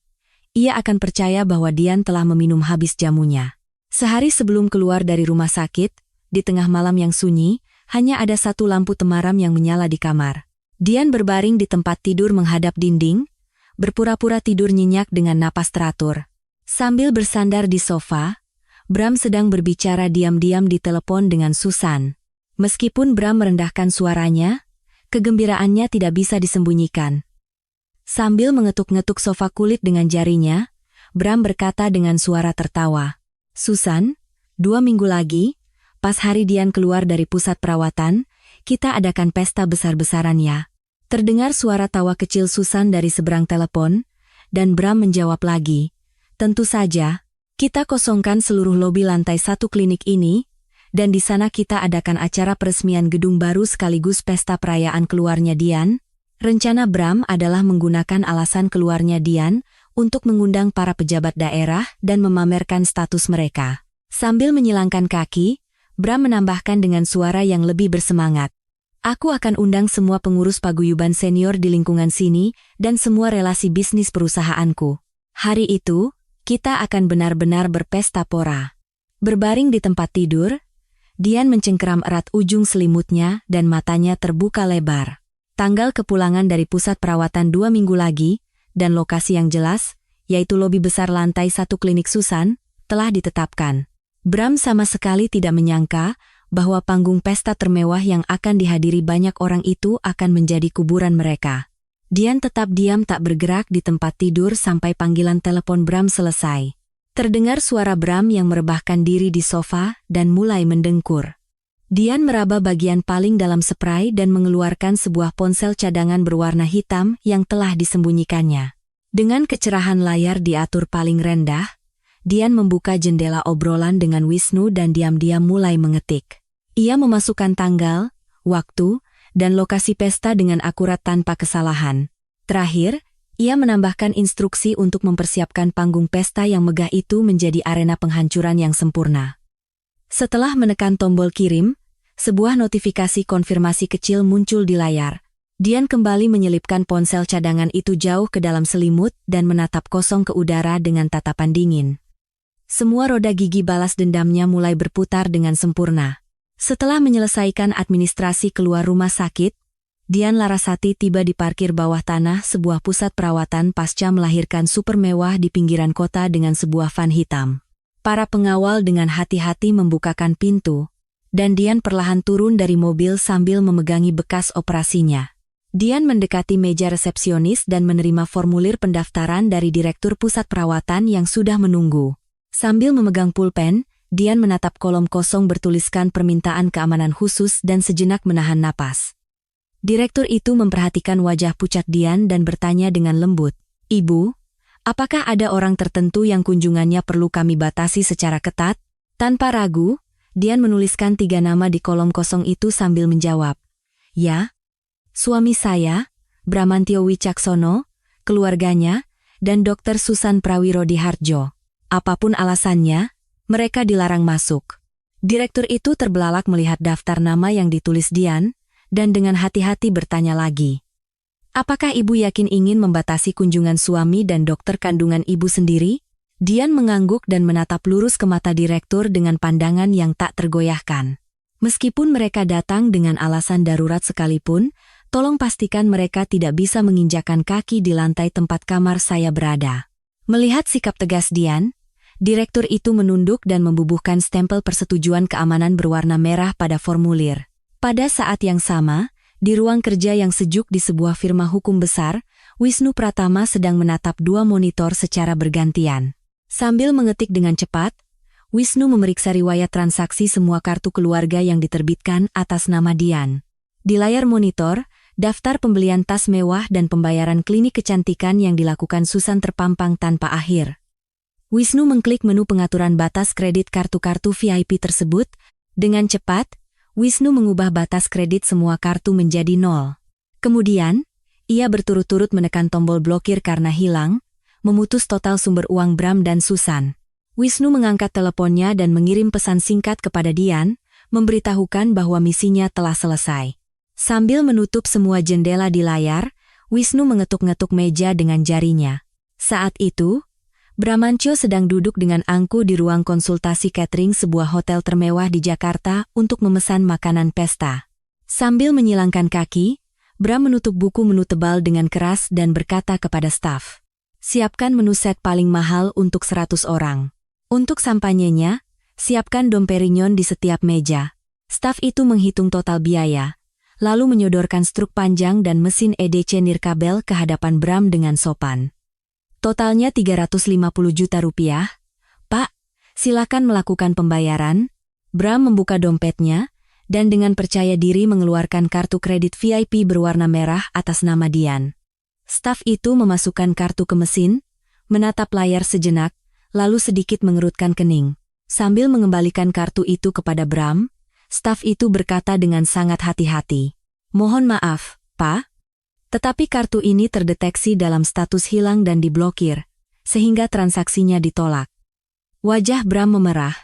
ia akan percaya bahwa Dian telah meminum habis jamunya. Sehari sebelum keluar dari rumah sakit, di tengah malam yang sunyi, hanya ada satu lampu temaram yang menyala di kamar. Dian berbaring di tempat tidur menghadap dinding, berpura-pura tidur nyenyak dengan napas teratur. Sambil bersandar di sofa, Bram sedang berbicara diam-diam di telepon dengan Susan. Meskipun Bram merendahkan suaranya, kegembiraannya tidak bisa disembunyikan. Sambil mengetuk-ngetuk sofa kulit dengan jarinya, Bram berkata dengan suara tertawa, "Susan, 2 minggu lagi, pas hari Dian keluar dari pusat perawatan, kita adakan pesta besar-besaran ya." Terdengar suara tawa kecil Susan dari seberang telepon, dan Bram menjawab lagi, "Tentu saja, kita kosongkan seluruh lobi lantai 1 klinik ini, dan di sana kita adakan acara peresmian gedung baru sekaligus pesta perayaan keluarnya Dian. Rencana Bram adalah menggunakan alasan keluarnya Dian untuk mengundang para pejabat daerah dan memamerkan status mereka. Sambil menyilangkan kaki, Bram menambahkan dengan suara yang lebih bersemangat. Aku akan undang semua pengurus paguyuban senior di lingkungan sini dan semua relasi bisnis perusahaanku. Hari itu, kita akan benar-benar berpesta pora. Berbaring di tempat tidur, Dian mencengkeram erat ujung selimutnya dan matanya terbuka lebar. Tanggal kepulangan dari pusat perawatan 2 minggu lagi, dan lokasi yang jelas, yaitu lobi besar lantai 1 klinik Susan, telah ditetapkan. Bram sama sekali tidak menyangka bahwa panggung pesta termewah yang akan dihadiri banyak orang itu akan menjadi kuburan mereka. Dian tetap diam tak bergerak di tempat tidur sampai panggilan telepon Bram selesai. Terdengar suara Bram yang merebahkan diri di sofa dan mulai mendengkur. Dian meraba bagian paling dalam spray dan mengeluarkan sebuah ponsel cadangan berwarna hitam yang telah disembunyikannya. Dengan kecerahan layar diatur paling rendah, Dian membuka jendela obrolan dengan Wisnu dan diam-diam mulai mengetik. Ia memasukkan tanggal, waktu, dan lokasi pesta dengan akurat tanpa kesalahan. Terakhir, ia menambahkan instruksi untuk mempersiapkan panggung pesta yang megah itu menjadi arena penghancuran yang sempurna. Setelah menekan tombol kirim, sebuah notifikasi konfirmasi kecil muncul di layar. Dian kembali menyelipkan ponsel cadangan itu jauh ke dalam selimut dan menatap kosong ke udara dengan tatapan dingin. Semua roda gigi balas dendamnya mulai berputar dengan sempurna. Setelah menyelesaikan administrasi keluar rumah sakit, Dian Larasati tiba di parkir bawah tanah sebuah pusat perawatan pasca melahirkan super mewah di pinggiran kota dengan sebuah van hitam. Para pengawal dengan hati-hati membukakan pintu, dan Dian perlahan turun dari mobil sambil memegangi bekas operasinya. Dian mendekati meja resepsionis dan menerima formulir pendaftaran dari direktur pusat perawatan yang sudah menunggu. Sambil memegang pulpen, Dian menatap kolom kosong bertuliskan permintaan keamanan khusus dan sejenak menahan napas. Direktur itu memperhatikan wajah pucat Dian dan bertanya dengan lembut, "Ibu, apakah ada orang tertentu yang kunjungannya perlu kami batasi secara ketat?" Tanpa ragu, Dian menuliskan 3 nama di kolom kosong itu sambil menjawab, "Ya, suami saya, Bramantio Wicaksono, keluarganya, dan Dr. Susan Prawirodiharjo. Apapun alasannya, mereka dilarang masuk." Direktur itu terbelalak melihat daftar nama yang ditulis Dian, dan dengan hati-hati bertanya lagi, "Apakah ibu yakin ingin membatasi kunjungan suami dan dokter kandungan ibu sendiri?" Dian mengangguk dan menatap lurus ke mata direktur dengan pandangan yang tak tergoyahkan. "Meskipun mereka datang dengan alasan darurat sekalipun, tolong pastikan mereka tidak bisa menginjakan kaki di lantai tempat kamar saya berada." Melihat sikap tegas Dian, direktur itu menunduk dan membubuhkan stempel persetujuan keamanan berwarna merah pada formulir. Pada saat yang sama, di ruang kerja yang sejuk di sebuah firma hukum besar, Wisnu Pratama sedang menatap 2 monitor secara bergantian. Sambil mengetik dengan cepat, Wisnu memeriksa riwayat transaksi semua kartu keluarga yang diterbitkan atas nama Dian. Di layar monitor, daftar pembelian tas mewah dan pembayaran klinik kecantikan yang dilakukan Susan terpampang tanpa akhir. Wisnu mengklik menu pengaturan batas kredit kartu-kartu VIP tersebut. Dengan cepat, Wisnu mengubah batas kredit semua kartu menjadi 0. Kemudian, ia berturut-turut menekan tombol blokir karena hilang, memutus total sumber uang Bram dan Susan. Wisnu mengangkat teleponnya dan mengirim pesan singkat kepada Dian, memberitahukan bahwa misinya telah selesai. Sambil menutup semua jendela di layar, Wisnu mengetuk-ngetuk meja dengan jarinya. Saat itu, Bramantio sedang duduk dengan angku di ruang konsultasi catering sebuah hotel termewah di Jakarta untuk memesan makanan pesta. Sambil menyilangkan kaki, Bram menutup buku menu tebal dengan keras dan berkata kepada staf, "Siapkan menu set paling mahal untuk 100 orang. Untuk sampanyenya, siapkan Dom Perignon di setiap meja." Staf itu menghitung total biaya, lalu menyodorkan struk panjang dan mesin EDC nirkabel ke hadapan Bram dengan sopan. "Totalnya 350 juta rupiah. Pak, silakan melakukan pembayaran." Bram membuka dompetnya, dan dengan percaya diri mengeluarkan kartu kredit VIP berwarna merah atas nama Dian. Staf itu memasukkan kartu ke mesin, menatap layar sejenak, lalu sedikit mengerutkan kening. Sambil mengembalikan kartu itu kepada Bram, staf itu berkata dengan sangat hati-hati. Mohon maaf, Pak. Tetapi kartu ini terdeteksi dalam status hilang dan diblokir, sehingga transaksinya ditolak. Wajah Bram memerah.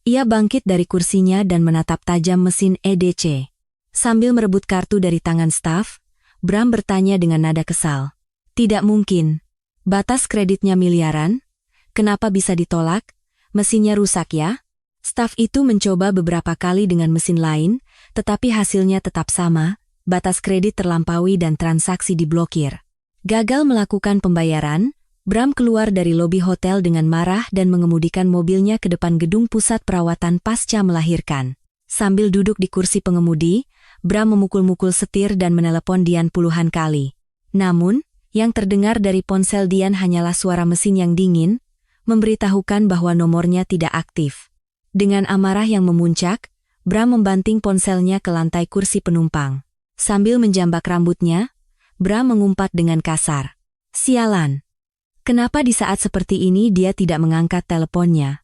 Ia bangkit dari kursinya dan menatap tajam mesin EDC. Sambil merebut kartu dari tangan staf, Bram bertanya dengan nada kesal. Tidak mungkin. Batas kreditnya miliaran? Kenapa bisa ditolak? Mesinnya rusak ya? Staf itu mencoba beberapa kali dengan mesin lain, tetapi hasilnya tetap sama, batas kredit terlampaui dan transaksi diblokir. Gagal melakukan pembayaran, Bram keluar dari lobi hotel dengan marah dan mengemudikan mobilnya ke depan gedung pusat perawatan pasca melahirkan. Sambil duduk di kursi pengemudi, Bram memukul-mukul setir dan menelepon Dian puluhan kali. Namun, yang terdengar dari ponsel Dian hanyalah suara mesin yang dingin, memberitahukan bahwa nomornya tidak aktif. Dengan amarah yang memuncak, Bram membanting ponselnya ke lantai kursi penumpang. Sambil menjambak rambutnya, Bram mengumpat dengan kasar. Sialan. Kenapa di saat seperti ini dia tidak mengangkat teleponnya?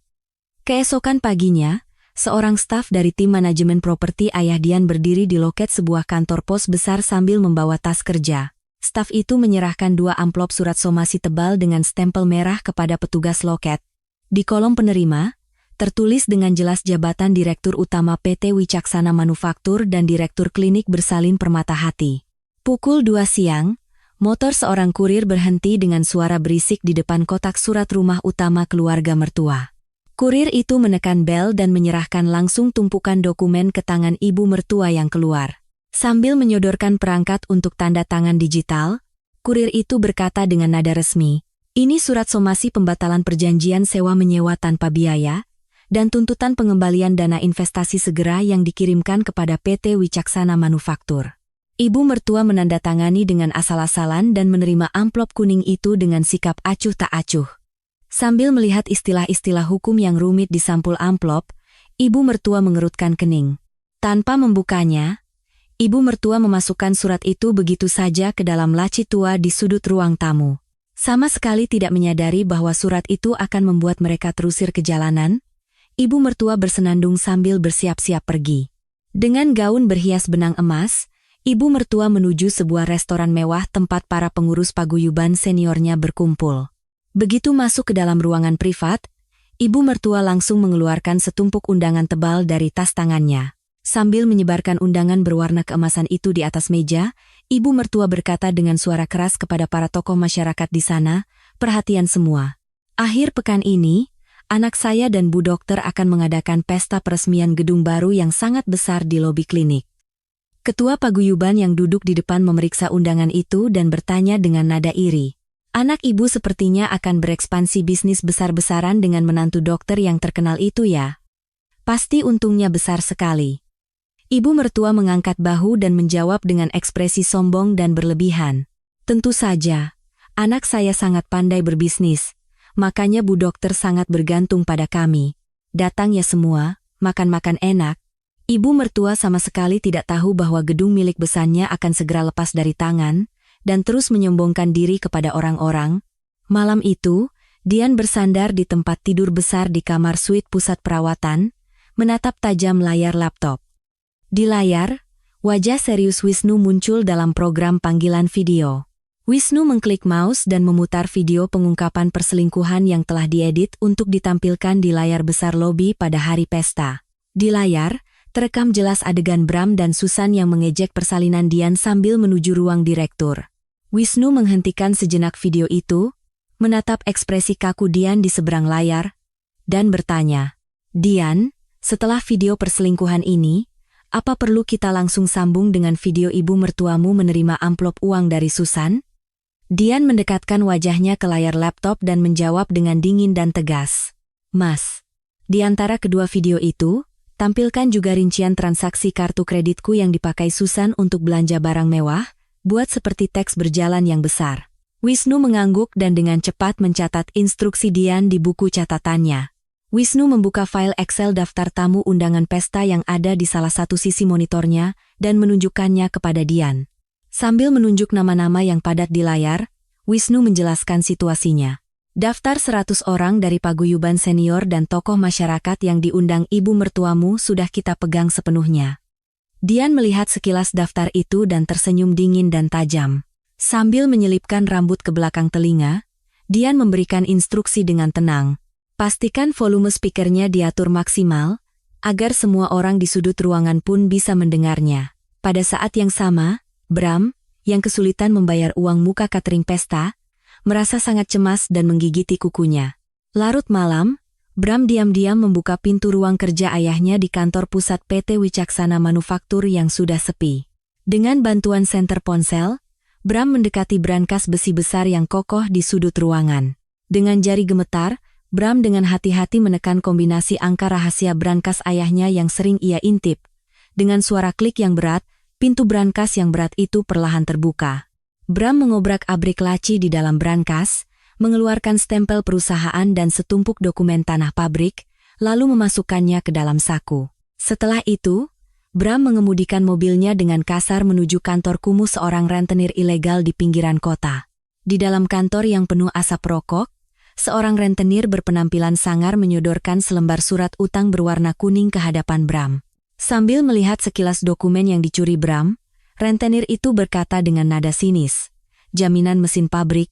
Keesokan paginya, seorang staf dari tim manajemen properti ayah Dian berdiri di loket sebuah kantor pos besar sambil membawa tas kerja. Staf itu menyerahkan 2 amplop surat somasi tebal dengan stempel merah kepada petugas loket. Di kolom penerima, tertulis dengan jelas jabatan Direktur Utama PT Wicaksana Manufaktur dan Direktur Klinik Bersalin Permata Hati. Pukul 2 siang, motor seorang kurir berhenti dengan suara berisik di depan kotak surat rumah utama keluarga mertua. Kurir itu menekan bel dan menyerahkan langsung tumpukan dokumen ke tangan ibu mertua yang keluar. Sambil menyodorkan perangkat untuk tanda tangan digital, kurir itu berkata dengan nada resmi, "Ini surat somasi pembatalan perjanjian sewa menyewa tanpa biaya, dan tuntutan pengembalian dana investasi segera yang dikirimkan kepada PT Wicaksana Manufaktur." Ibu mertua menandatangani dengan asal-asalan dan menerima amplop kuning itu dengan sikap acuh tak acuh. Sambil melihat istilah-istilah hukum yang rumit di sampul amplop, ibu mertua mengerutkan kening. Tanpa membukanya, ibu mertua memasukkan surat itu begitu saja ke dalam laci tua di sudut ruang tamu. Sama sekali tidak menyadari bahwa surat itu akan membuat mereka terusir ke jalanan, ibu mertua bersenandung sambil bersiap-siap pergi. Dengan gaun berhias benang emas, ibu mertua menuju sebuah restoran mewah tempat para pengurus paguyuban seniornya berkumpul. Begitu masuk ke dalam ruangan privat, ibu mertua langsung mengeluarkan setumpuk undangan tebal dari tas tangannya. Sambil menyebarkan undangan berwarna keemasan itu di atas meja, ibu mertua berkata dengan suara keras kepada para tokoh masyarakat di sana, "Perhatian semua. Akhir pekan ini, anak saya dan Bu Dokter akan mengadakan pesta peresmian gedung baru yang sangat besar di lobi klinik." Ketua paguyuban yang duduk di depan memeriksa undangan itu dan bertanya dengan nada iri. "Anak ibu sepertinya akan berekspansi bisnis besar-besaran dengan menantu dokter yang terkenal itu ya? Pasti untungnya besar sekali." Ibu mertua mengangkat bahu dan menjawab dengan ekspresi sombong dan berlebihan. "Tentu saja, anak saya sangat pandai berbisnis, makanya Bu Dokter sangat bergantung pada kami. Datang ya semua, makan-makan enak." Ibu mertua sama sekali tidak tahu bahwa gedung milik besannya akan segera lepas dari tangan, dan terus menyombongkan diri kepada orang-orang. Malam itu, Dian bersandar di tempat tidur besar di kamar suite pusat perawatan, menatap tajam layar laptop. Di layar, wajah serius Wisnu muncul dalam program panggilan video. Wisnu mengklik mouse dan memutar video pengungkapan perselingkuhan yang telah diedit untuk ditampilkan di layar besar lobi pada hari pesta. Di layar, terekam jelas adegan Bram dan Susan yang mengejek persalinan Dian sambil menuju ruang direktur. Wisnu menghentikan sejenak video itu, menatap ekspresi kaku Dian di seberang layar, dan bertanya, "Dian, setelah video perselingkuhan ini, apa perlu kita langsung sambung dengan video ibu mertuamu menerima amplop uang dari Susan?" Dian mendekatkan wajahnya ke layar laptop dan menjawab dengan dingin dan tegas, "Mas, di antara kedua video itu, tampilkan juga rincian transaksi kartu kreditku yang dipakai Susan untuk belanja barang mewah, buat seperti teks berjalan yang besar." Wisnu mengangguk dan dengan cepat mencatat instruksi Dian di buku catatannya. Wisnu membuka file Excel daftar tamu undangan pesta yang ada di salah satu sisi monitornya dan menunjukkannya kepada Dian. Sambil menunjuk nama-nama yang padat di layar, Wisnu menjelaskan situasinya. Daftar 100 orang dari paguyuban senior dan tokoh masyarakat yang diundang ibu mertuamu sudah kita pegang sepenuhnya. Dian melihat sekilas daftar itu dan tersenyum dingin dan tajam. Sambil menyelipkan rambut ke belakang telinga, Dian memberikan instruksi dengan tenang. Pastikan volume speakernya diatur maksimal, agar semua orang di sudut ruangan pun bisa mendengarnya. Pada saat yang sama, Bram, yang kesulitan membayar uang muka catering pesta, merasa sangat cemas dan menggigiti kukunya. Larut malam, Bram diam-diam membuka pintu ruang kerja ayahnya di kantor pusat PT Wicaksana Manufaktur yang sudah sepi. Dengan bantuan senter ponsel, Bram mendekati brankas besi besar yang kokoh di sudut ruangan. Dengan jari gemetar, Bram dengan hati-hati menekan kombinasi angka rahasia brankas ayahnya yang sering ia intip. Dengan suara klik yang berat, pintu brankas yang berat itu perlahan terbuka. Bram mengobrak-abrik laci di dalam brankas, mengeluarkan stempel perusahaan dan setumpuk dokumen tanah pabrik, lalu memasukkannya ke dalam saku. Setelah itu, Bram mengemudikan mobilnya dengan kasar menuju kantor kumuh seorang rentenir ilegal di pinggiran kota. Di dalam kantor yang penuh asap rokok, seorang rentenir berpenampilan sangar menyodorkan selembar surat utang berwarna kuning ke hadapan Bram. Sambil melihat sekilas dokumen yang dicuri Bram, rentenir itu berkata dengan nada sinis, "Jaminan mesin pabrik,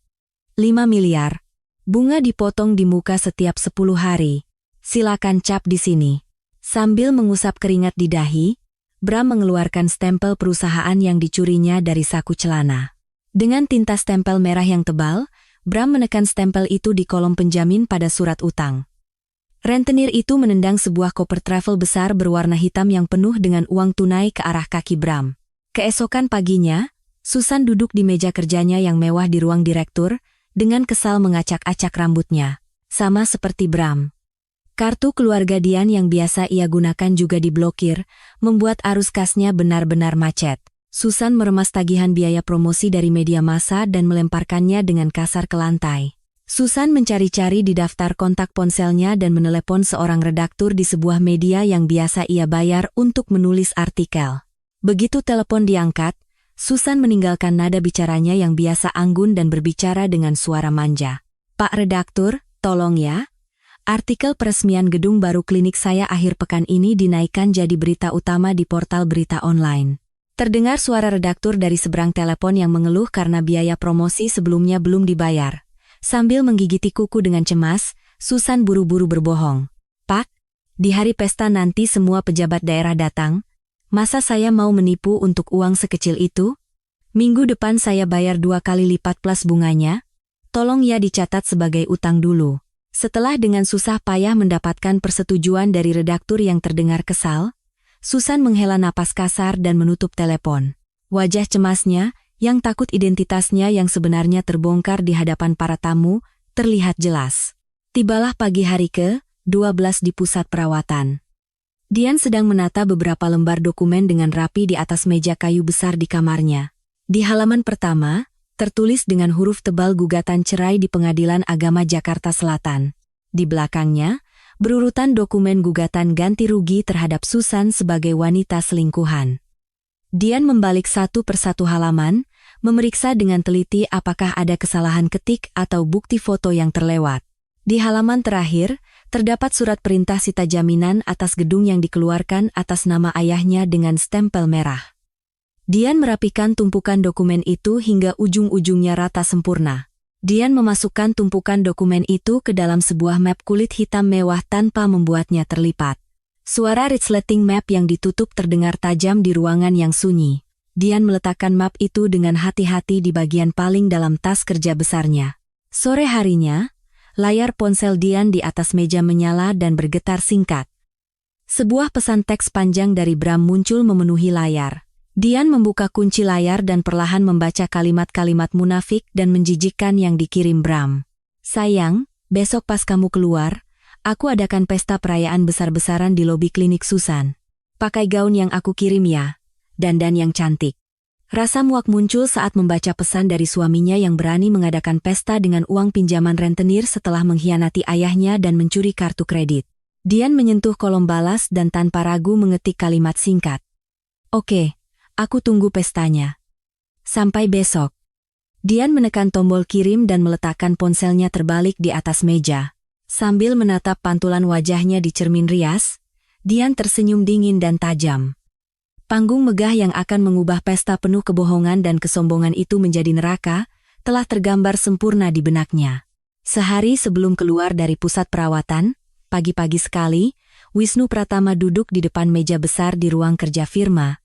5 miliar. Bunga dipotong di muka setiap 10 hari. Silakan cap di sini." Sambil mengusap keringat di dahi, Bram mengeluarkan stempel perusahaan yang dicurinya dari saku celana. Dengan tinta stempel merah yang tebal, Bram menekan stempel itu di kolom penjamin pada surat utang. Rentenir itu menendang sebuah koper travel besar berwarna hitam yang penuh dengan uang tunai ke arah kaki Bram. Keesokan paginya, Susan duduk di meja kerjanya yang mewah di ruang direktur, dengan kesal mengacak-acak rambutnya. Sama seperti Bram. Kartu keluarga Dian yang biasa ia gunakan juga diblokir, membuat arus kasnya benar-benar macet. Susan meremas tagihan biaya promosi dari media massa dan melemparkannya dengan kasar ke lantai. Susan mencari-cari di daftar kontak ponselnya dan menelepon seorang redaktur di sebuah media yang biasa ia bayar untuk menulis artikel. Begitu telepon diangkat, Susan meninggalkan nada bicaranya yang biasa anggun dan berbicara dengan suara manja. "Pak Redaktur, tolong ya. Artikel peresmian gedung baru klinik saya akhir pekan ini dinaikkan jadi berita utama di portal berita online." Terdengar suara redaktur dari seberang telepon yang mengeluh karena biaya promosi sebelumnya belum dibayar. Sambil menggigiti kuku dengan cemas, Susan buru-buru berbohong. "Pak, di hari pesta nanti semua pejabat daerah datang. Masa saya mau menipu untuk uang sekecil itu? Minggu depan saya bayar 2 kali lipat plus bunganya. Tolong ya dicatat sebagai utang dulu." Setelah dengan susah payah mendapatkan persetujuan dari redaktur yang terdengar kesal, Susan menghela napas kasar dan menutup telepon. Wajah cemasnya, yang takut identitasnya yang sebenarnya terbongkar di hadapan para tamu, terlihat jelas. Tibalah pagi hari ke-12 di pusat perawatan. Dian sedang menata beberapa lembar dokumen dengan rapi di atas meja kayu besar di kamarnya. Di halaman pertama, tertulis dengan huruf tebal gugatan cerai di Pengadilan Agama Jakarta Selatan. Di belakangnya, berurutan dokumen gugatan ganti rugi terhadap Susan sebagai wanita selingkuhan. Dian membalik satu persatu halaman, memeriksa dengan teliti apakah ada kesalahan ketik atau bukti foto yang terlewat. Di halaman terakhir, terdapat surat perintah sita jaminan atas gedung yang dikeluarkan atas nama ayahnya dengan stempel merah. Dian merapikan tumpukan dokumen itu hingga ujung-ujungnya rata sempurna. Dian memasukkan tumpukan dokumen itu ke dalam sebuah map kulit hitam mewah tanpa membuatnya terlipat. Suara resleting map yang ditutup terdengar tajam di ruangan yang sunyi. Dian meletakkan map itu dengan hati-hati di bagian paling dalam tas kerja besarnya. Sore harinya, layar ponsel Dian di atas meja menyala dan bergetar singkat. Sebuah pesan teks panjang dari Bram muncul memenuhi layar. Dian membuka kunci layar dan perlahan membaca kalimat-kalimat munafik dan menjijikkan yang dikirim Bram. "Sayang, besok pas kamu keluar, aku adakan pesta perayaan besar-besaran di lobi klinik Susan. Pakai gaun yang aku kirim ya, dandan yang cantik." Rasa muak muncul saat membaca pesan dari suaminya yang berani mengadakan pesta dengan uang pinjaman rentenir setelah mengkhianati ayahnya dan mencuri kartu kredit. Dian menyentuh kolom balas dan tanpa ragu mengetik kalimat singkat. "Oke. Aku tunggu pestanya. Sampai besok." Dian menekan tombol kirim dan meletakkan ponselnya terbalik di atas meja. Sambil menatap pantulan wajahnya di cermin rias, Dian tersenyum dingin dan tajam. Panggung megah yang akan mengubah pesta penuh kebohongan dan kesombongan itu menjadi neraka, telah tergambar sempurna di benaknya. Sehari sebelum keluar dari pusat perawatan, pagi-pagi sekali, Wisnu Pratama duduk di depan meja besar di ruang kerja firma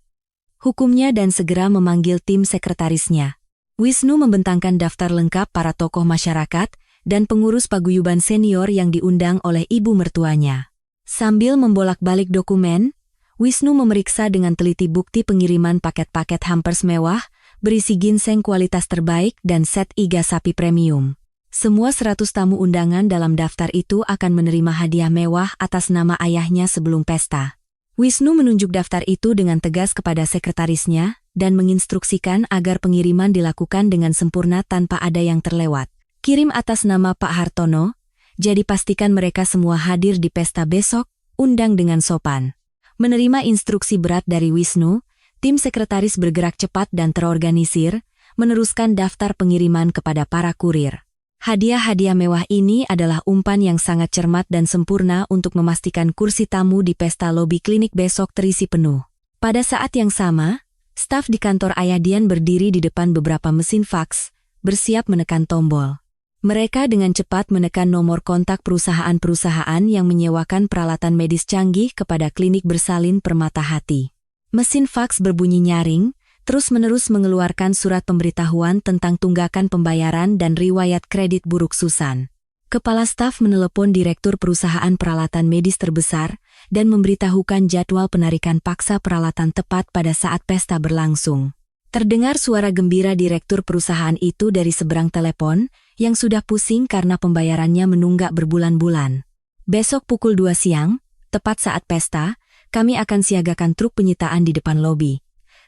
hukumnya dan segera memanggil tim sekretarisnya. Wisnu membentangkan daftar lengkap para tokoh masyarakat dan pengurus paguyuban senior yang diundang oleh ibu mertuanya. Sambil membolak-balik dokumen, Wisnu memeriksa dengan teliti bukti pengiriman paket-paket hampers mewah, berisi ginseng kualitas terbaik dan set iga sapi premium. Semua 100 tamu undangan dalam daftar itu akan menerima hadiah mewah atas nama ayahnya sebelum pesta. Wisnu menunjuk daftar itu dengan tegas kepada sekretarisnya dan menginstruksikan agar pengiriman dilakukan dengan sempurna tanpa ada yang terlewat. Kirim atas nama Pak Hartono, jadi pastikan mereka semua hadir di pesta besok, undang dengan sopan. Menerima instruksi berat dari Wisnu, tim sekretaris bergerak cepat dan terorganisir, meneruskan daftar pengiriman kepada para kurir. Hadiah-hadiah mewah ini adalah umpan yang sangat cermat dan sempurna untuk memastikan kursi tamu di pesta lobi klinik besok terisi penuh. Pada saat yang sama, staf di kantor Ayah Dian berdiri di depan beberapa mesin faks, bersiap menekan tombol. Mereka dengan cepat menekan nomor kontak perusahaan-perusahaan yang menyewakan peralatan medis canggih kepada klinik bersalin Permata Hati. Mesin faks berbunyi nyaring, terus-menerus mengeluarkan surat pemberitahuan tentang tunggakan pembayaran dan riwayat kredit buruk Susan. Kepala staf menelepon direktur perusahaan peralatan medis terbesar dan memberitahukan jadwal penarikan paksa peralatan tepat pada saat pesta berlangsung. Terdengar suara gembira direktur perusahaan itu dari seberang telepon, yang sudah pusing karena pembayarannya menunggak berbulan-bulan. Besok pukul 2 siang, tepat saat pesta, kami akan siagakan truk penyitaan di depan lobi.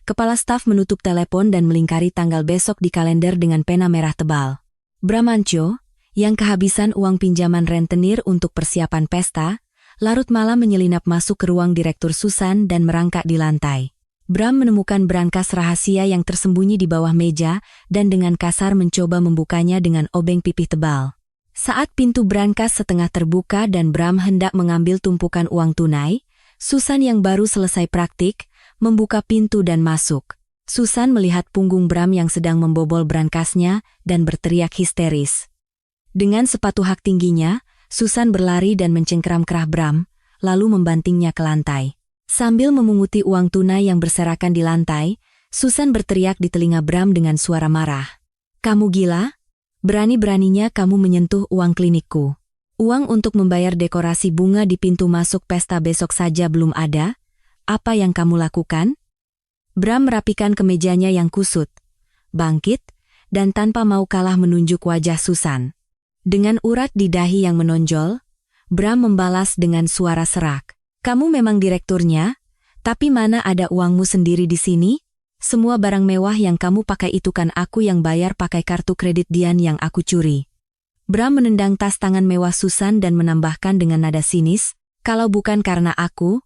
Kepala staf menutup telepon dan melingkari tanggal besok di kalender dengan pena merah tebal. Bramantyo, yang kehabisan uang pinjaman rentenir untuk persiapan pesta, larut malam menyelinap masuk ke ruang direktur Susan dan merangkak di lantai. Bram menemukan brankas rahasia yang tersembunyi di bawah meja dan dengan kasar mencoba membukanya dengan obeng pipih tebal. Saat pintu brankas setengah terbuka dan Bram hendak mengambil tumpukan uang tunai, Susan yang baru selesai praktik, membuka pintu dan masuk. Susan melihat punggung Bram yang sedang membobol brankasnya dan berteriak histeris. Dengan sepatu hak tingginya, Susan berlari dan mencengkeram kerah Bram, lalu membantingnya ke lantai. Sambil memunguti uang tunai yang berserakan di lantai, Susan berteriak di telinga Bram dengan suara marah. "Kamu gila? Berani-beraninya kamu menyentuh uang klinikku. Uang untuk membayar dekorasi bunga di pintu masuk pesta besok saja belum ada. Apa yang kamu lakukan?" Bram merapikan kemejanya yang kusut, bangkit, dan tanpa mau kalah menunjuk wajah Susan. Dengan urat di dahi yang menonjol, Bram membalas dengan suara serak. "Kamu memang direkturnya, tapi mana ada uangmu sendiri di sini? Semua barang mewah yang kamu pakai itu kan aku yang bayar pakai kartu kredit Dian yang aku curi." Bram menendang tas tangan mewah Susan dan menambahkan dengan nada sinis, "Kalau bukan karena aku,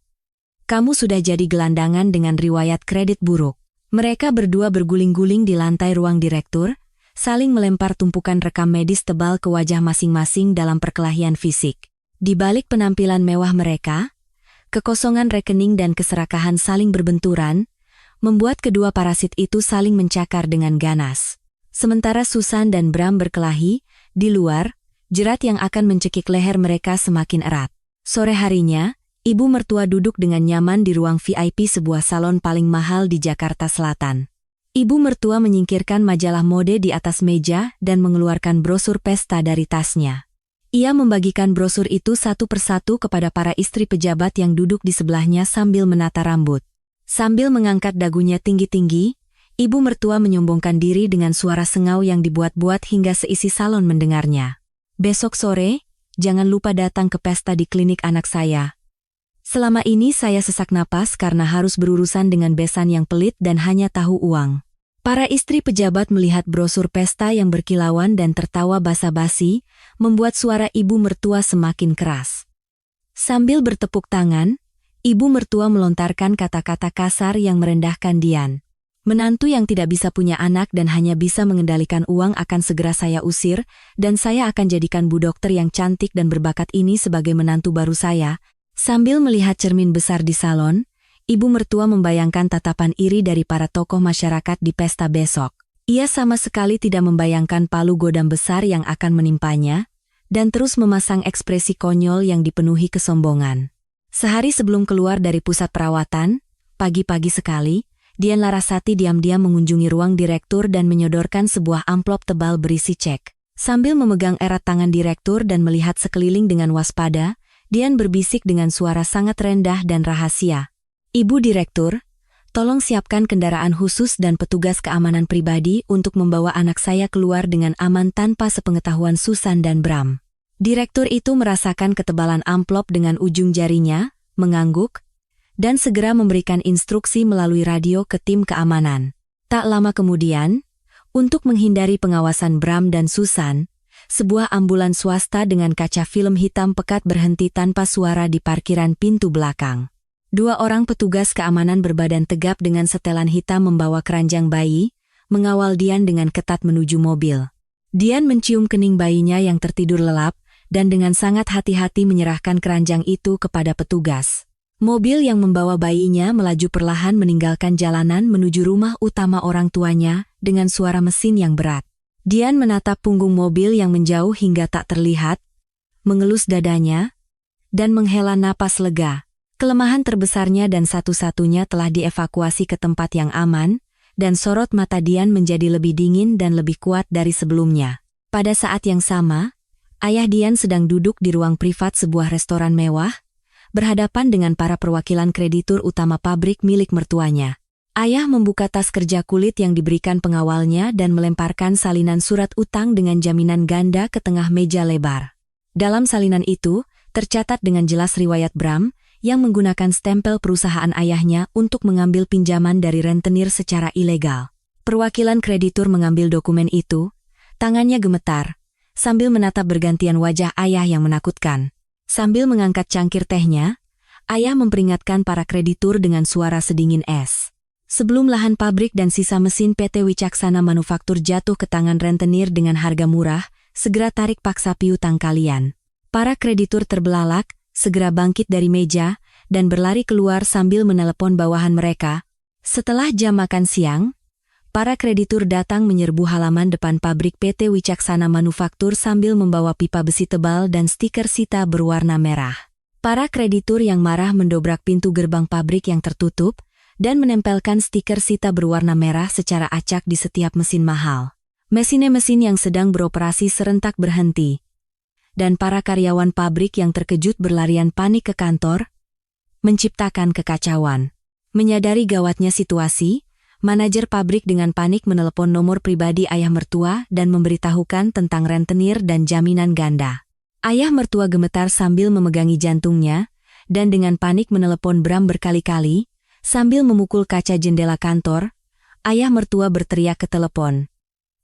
kamu sudah jadi gelandangan dengan riwayat kredit buruk." Mereka berdua berguling-guling di lantai ruang direktur, saling melempar tumpukan rekam medis tebal ke wajah masing-masing dalam perkelahian fisik. Di balik penampilan mewah mereka, kekosongan rekening dan keserakahan saling berbenturan, membuat kedua parasit itu saling mencakar dengan ganas. Sementara Susan dan Bram berkelahi, di luar, jerat yang akan mencekik leher mereka semakin erat. Sore harinya, ibu mertua duduk dengan nyaman di ruang VIP sebuah salon paling mahal di Jakarta Selatan. Ibu mertua menyingkirkan majalah mode di atas meja dan mengeluarkan brosur pesta dari tasnya. Ia membagikan brosur itu satu persatu kepada para istri pejabat yang duduk di sebelahnya sambil menata rambut. Sambil mengangkat dagunya tinggi-tinggi, ibu mertua menyombongkan diri dengan suara sengau yang dibuat-buat hingga seisi salon mendengarnya. "Besok sore, jangan lupa datang ke pesta di klinik anak saya. Selama ini saya sesak napas karena harus berurusan dengan besan yang pelit dan hanya tahu uang." Para istri pejabat melihat brosur pesta yang berkilauan dan tertawa basa-basi, membuat suara ibu mertua semakin keras. Sambil bertepuk tangan, ibu mertua melontarkan kata-kata kasar yang merendahkan Dian. Menantu yang tidak bisa punya anak dan hanya bisa mengendalikan uang akan segera saya usir, dan saya akan jadikan Bu Dokter yang cantik dan berbakat ini sebagai menantu baru saya. Sambil melihat cermin besar di salon, ibu mertua membayangkan tatapan iri dari para tokoh masyarakat di pesta besok. Ia sama sekali tidak membayangkan palu godam besar yang akan menimpanya, dan terus memasang ekspresi konyol yang dipenuhi kesombongan. Sehari sebelum keluar dari pusat perawatan, pagi-pagi sekali, Dian Larasati diam-diam mengunjungi ruang direktur dan menyodorkan sebuah amplop tebal berisi cek. Sambil memegang erat tangan direktur dan melihat sekeliling dengan waspada, Dian berbisik dengan suara sangat rendah dan rahasia. "Ibu Direktur, tolong siapkan kendaraan khusus dan petugas keamanan pribadi untuk membawa anak saya keluar dengan aman tanpa sepengetahuan Susan dan Bram." Direktur itu merasakan ketebalan amplop dengan ujung jarinya, mengangguk, dan segera memberikan instruksi melalui radio ke tim keamanan. Tak lama kemudian, untuk menghindari pengawasan Bram dan Susan, sebuah ambulans swasta dengan kaca film hitam pekat berhenti tanpa suara di parkiran pintu belakang. 2 orang petugas keamanan berbadan tegap dengan setelan hitam membawa keranjang bayi, mengawal Dian dengan ketat menuju mobil. Dian mencium kening bayinya yang tertidur lelap, dan dengan sangat hati-hati menyerahkan keranjang itu kepada petugas. Mobil yang membawa bayinya melaju perlahan meninggalkan jalanan menuju rumah utama orang tuanya dengan suara mesin yang berat. Dian menatap punggung mobil yang menjauh hingga tak terlihat, mengelus dadanya, dan menghela napas lega. Kelemahan terbesarnya dan satu-satunya telah dievakuasi ke tempat yang aman, dan sorot mata Dian menjadi lebih dingin dan lebih kuat dari sebelumnya. Pada saat yang sama, ayah Dian sedang duduk di ruang privat sebuah restoran mewah, berhadapan dengan para perwakilan kreditur utama pabrik milik mertuanya. Ayah membuka tas kerja kulit yang diberikan pengawalnya dan melemparkan salinan surat utang dengan jaminan ganda ke tengah meja lebar. Dalam salinan itu, tercatat dengan jelas riwayat Bram, yang menggunakan stempel perusahaan ayahnya untuk mengambil pinjaman dari rentenir secara ilegal. Perwakilan kreditur mengambil dokumen itu, tangannya gemetar, sambil menatap bergantian wajah ayah yang menakutkan. Sambil mengangkat cangkir tehnya, ayah memperingatkan para kreditur dengan suara sedingin es. Sebelum lahan pabrik dan sisa mesin PT Wicaksana Manufaktur jatuh ke tangan rentenir dengan harga murah, segera tarik paksa piutang kalian. Para kreditur terbelalak, segera bangkit dari meja, dan berlari keluar sambil menelepon bawahan mereka. Setelah jam makan siang, para kreditur datang menyerbu halaman depan pabrik PT Wicaksana Manufaktur sambil membawa pipa besi tebal dan stiker Sita berwarna merah. Para kreditur yang marah mendobrak pintu gerbang pabrik yang tertutup dan menempelkan stiker Sita berwarna merah secara acak di setiap mesin mahal. Mesin yang sedang beroperasi serentak berhenti, dan para karyawan pabrik yang terkejut berlarian panik ke kantor, menciptakan kekacauan. Menyadari gawatnya situasi, manajer pabrik dengan panik menelepon nomor pribadi ayah mertua dan memberitahukan tentang rentenir dan jaminan ganda. Ayah mertua gemetar sambil memegangi jantungnya, dan dengan panik menelepon Bram berkali-kali, sambil memukul kaca jendela kantor. Ayah mertua berteriak ke telepon.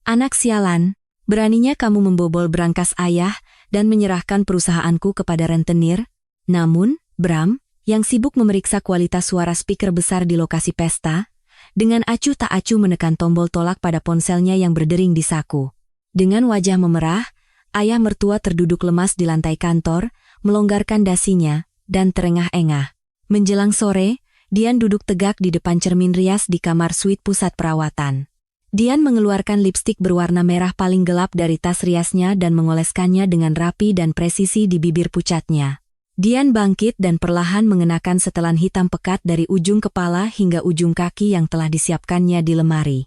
"Anak sialan, beraninya kamu membobol brankas ayah dan menyerahkan perusahaanku kepada rentenir?" Namun, Bram, yang sibuk memeriksa kualitas suara speaker besar di lokasi pesta, dengan acuh tak acuh menekan tombol tolak pada ponselnya yang berdering di saku. Dengan wajah memerah, ayah mertua terduduk lemas di lantai kantor, melonggarkan dasinya, dan terengah-engah. Menjelang sore, Dian duduk tegak di depan cermin rias di kamar suite pusat perawatan. Dian mengeluarkan lipstik berwarna merah paling gelap dari tas riasnya dan mengoleskannya dengan rapi dan presisi di bibir pucatnya. Dian bangkit dan perlahan mengenakan setelan hitam pekat dari ujung kepala hingga ujung kaki yang telah disiapkannya di lemari.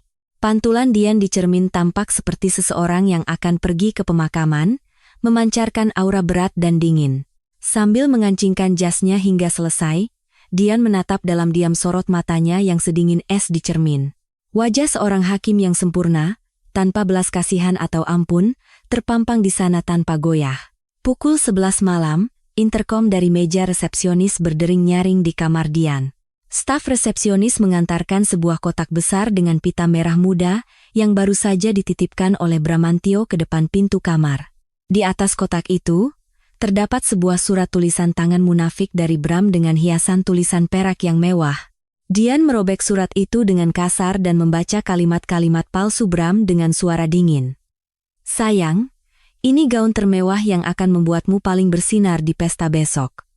Pantulan Dian di cermin tampak seperti seseorang yang akan pergi ke pemakaman, memancarkan aura berat dan dingin. Sambil mengancingkan jasnya hingga selesai, Dian menatap dalam diam sorot matanya yang sedingin es di cermin. Wajah seorang hakim yang sempurna, tanpa belas kasihan atau ampun, terpampang di sana tanpa goyah. Pukul 11 malam, interkom dari meja resepsionis berdering nyaring di kamar Dian. Staf resepsionis mengantarkan sebuah kotak besar dengan pita merah muda yang baru saja dititipkan oleh Bramantio ke depan pintu kamar. Di atas kotak itu, terdapat sebuah surat tulisan tangan munafik dari Bram dengan hiasan tulisan perak yang mewah. Dian merobek surat itu dengan kasar dan membaca kalimat-kalimat palsu Bram dengan suara dingin. Sayang, ini gaun termewah yang akan membuatmu paling bersinar di pesta besok.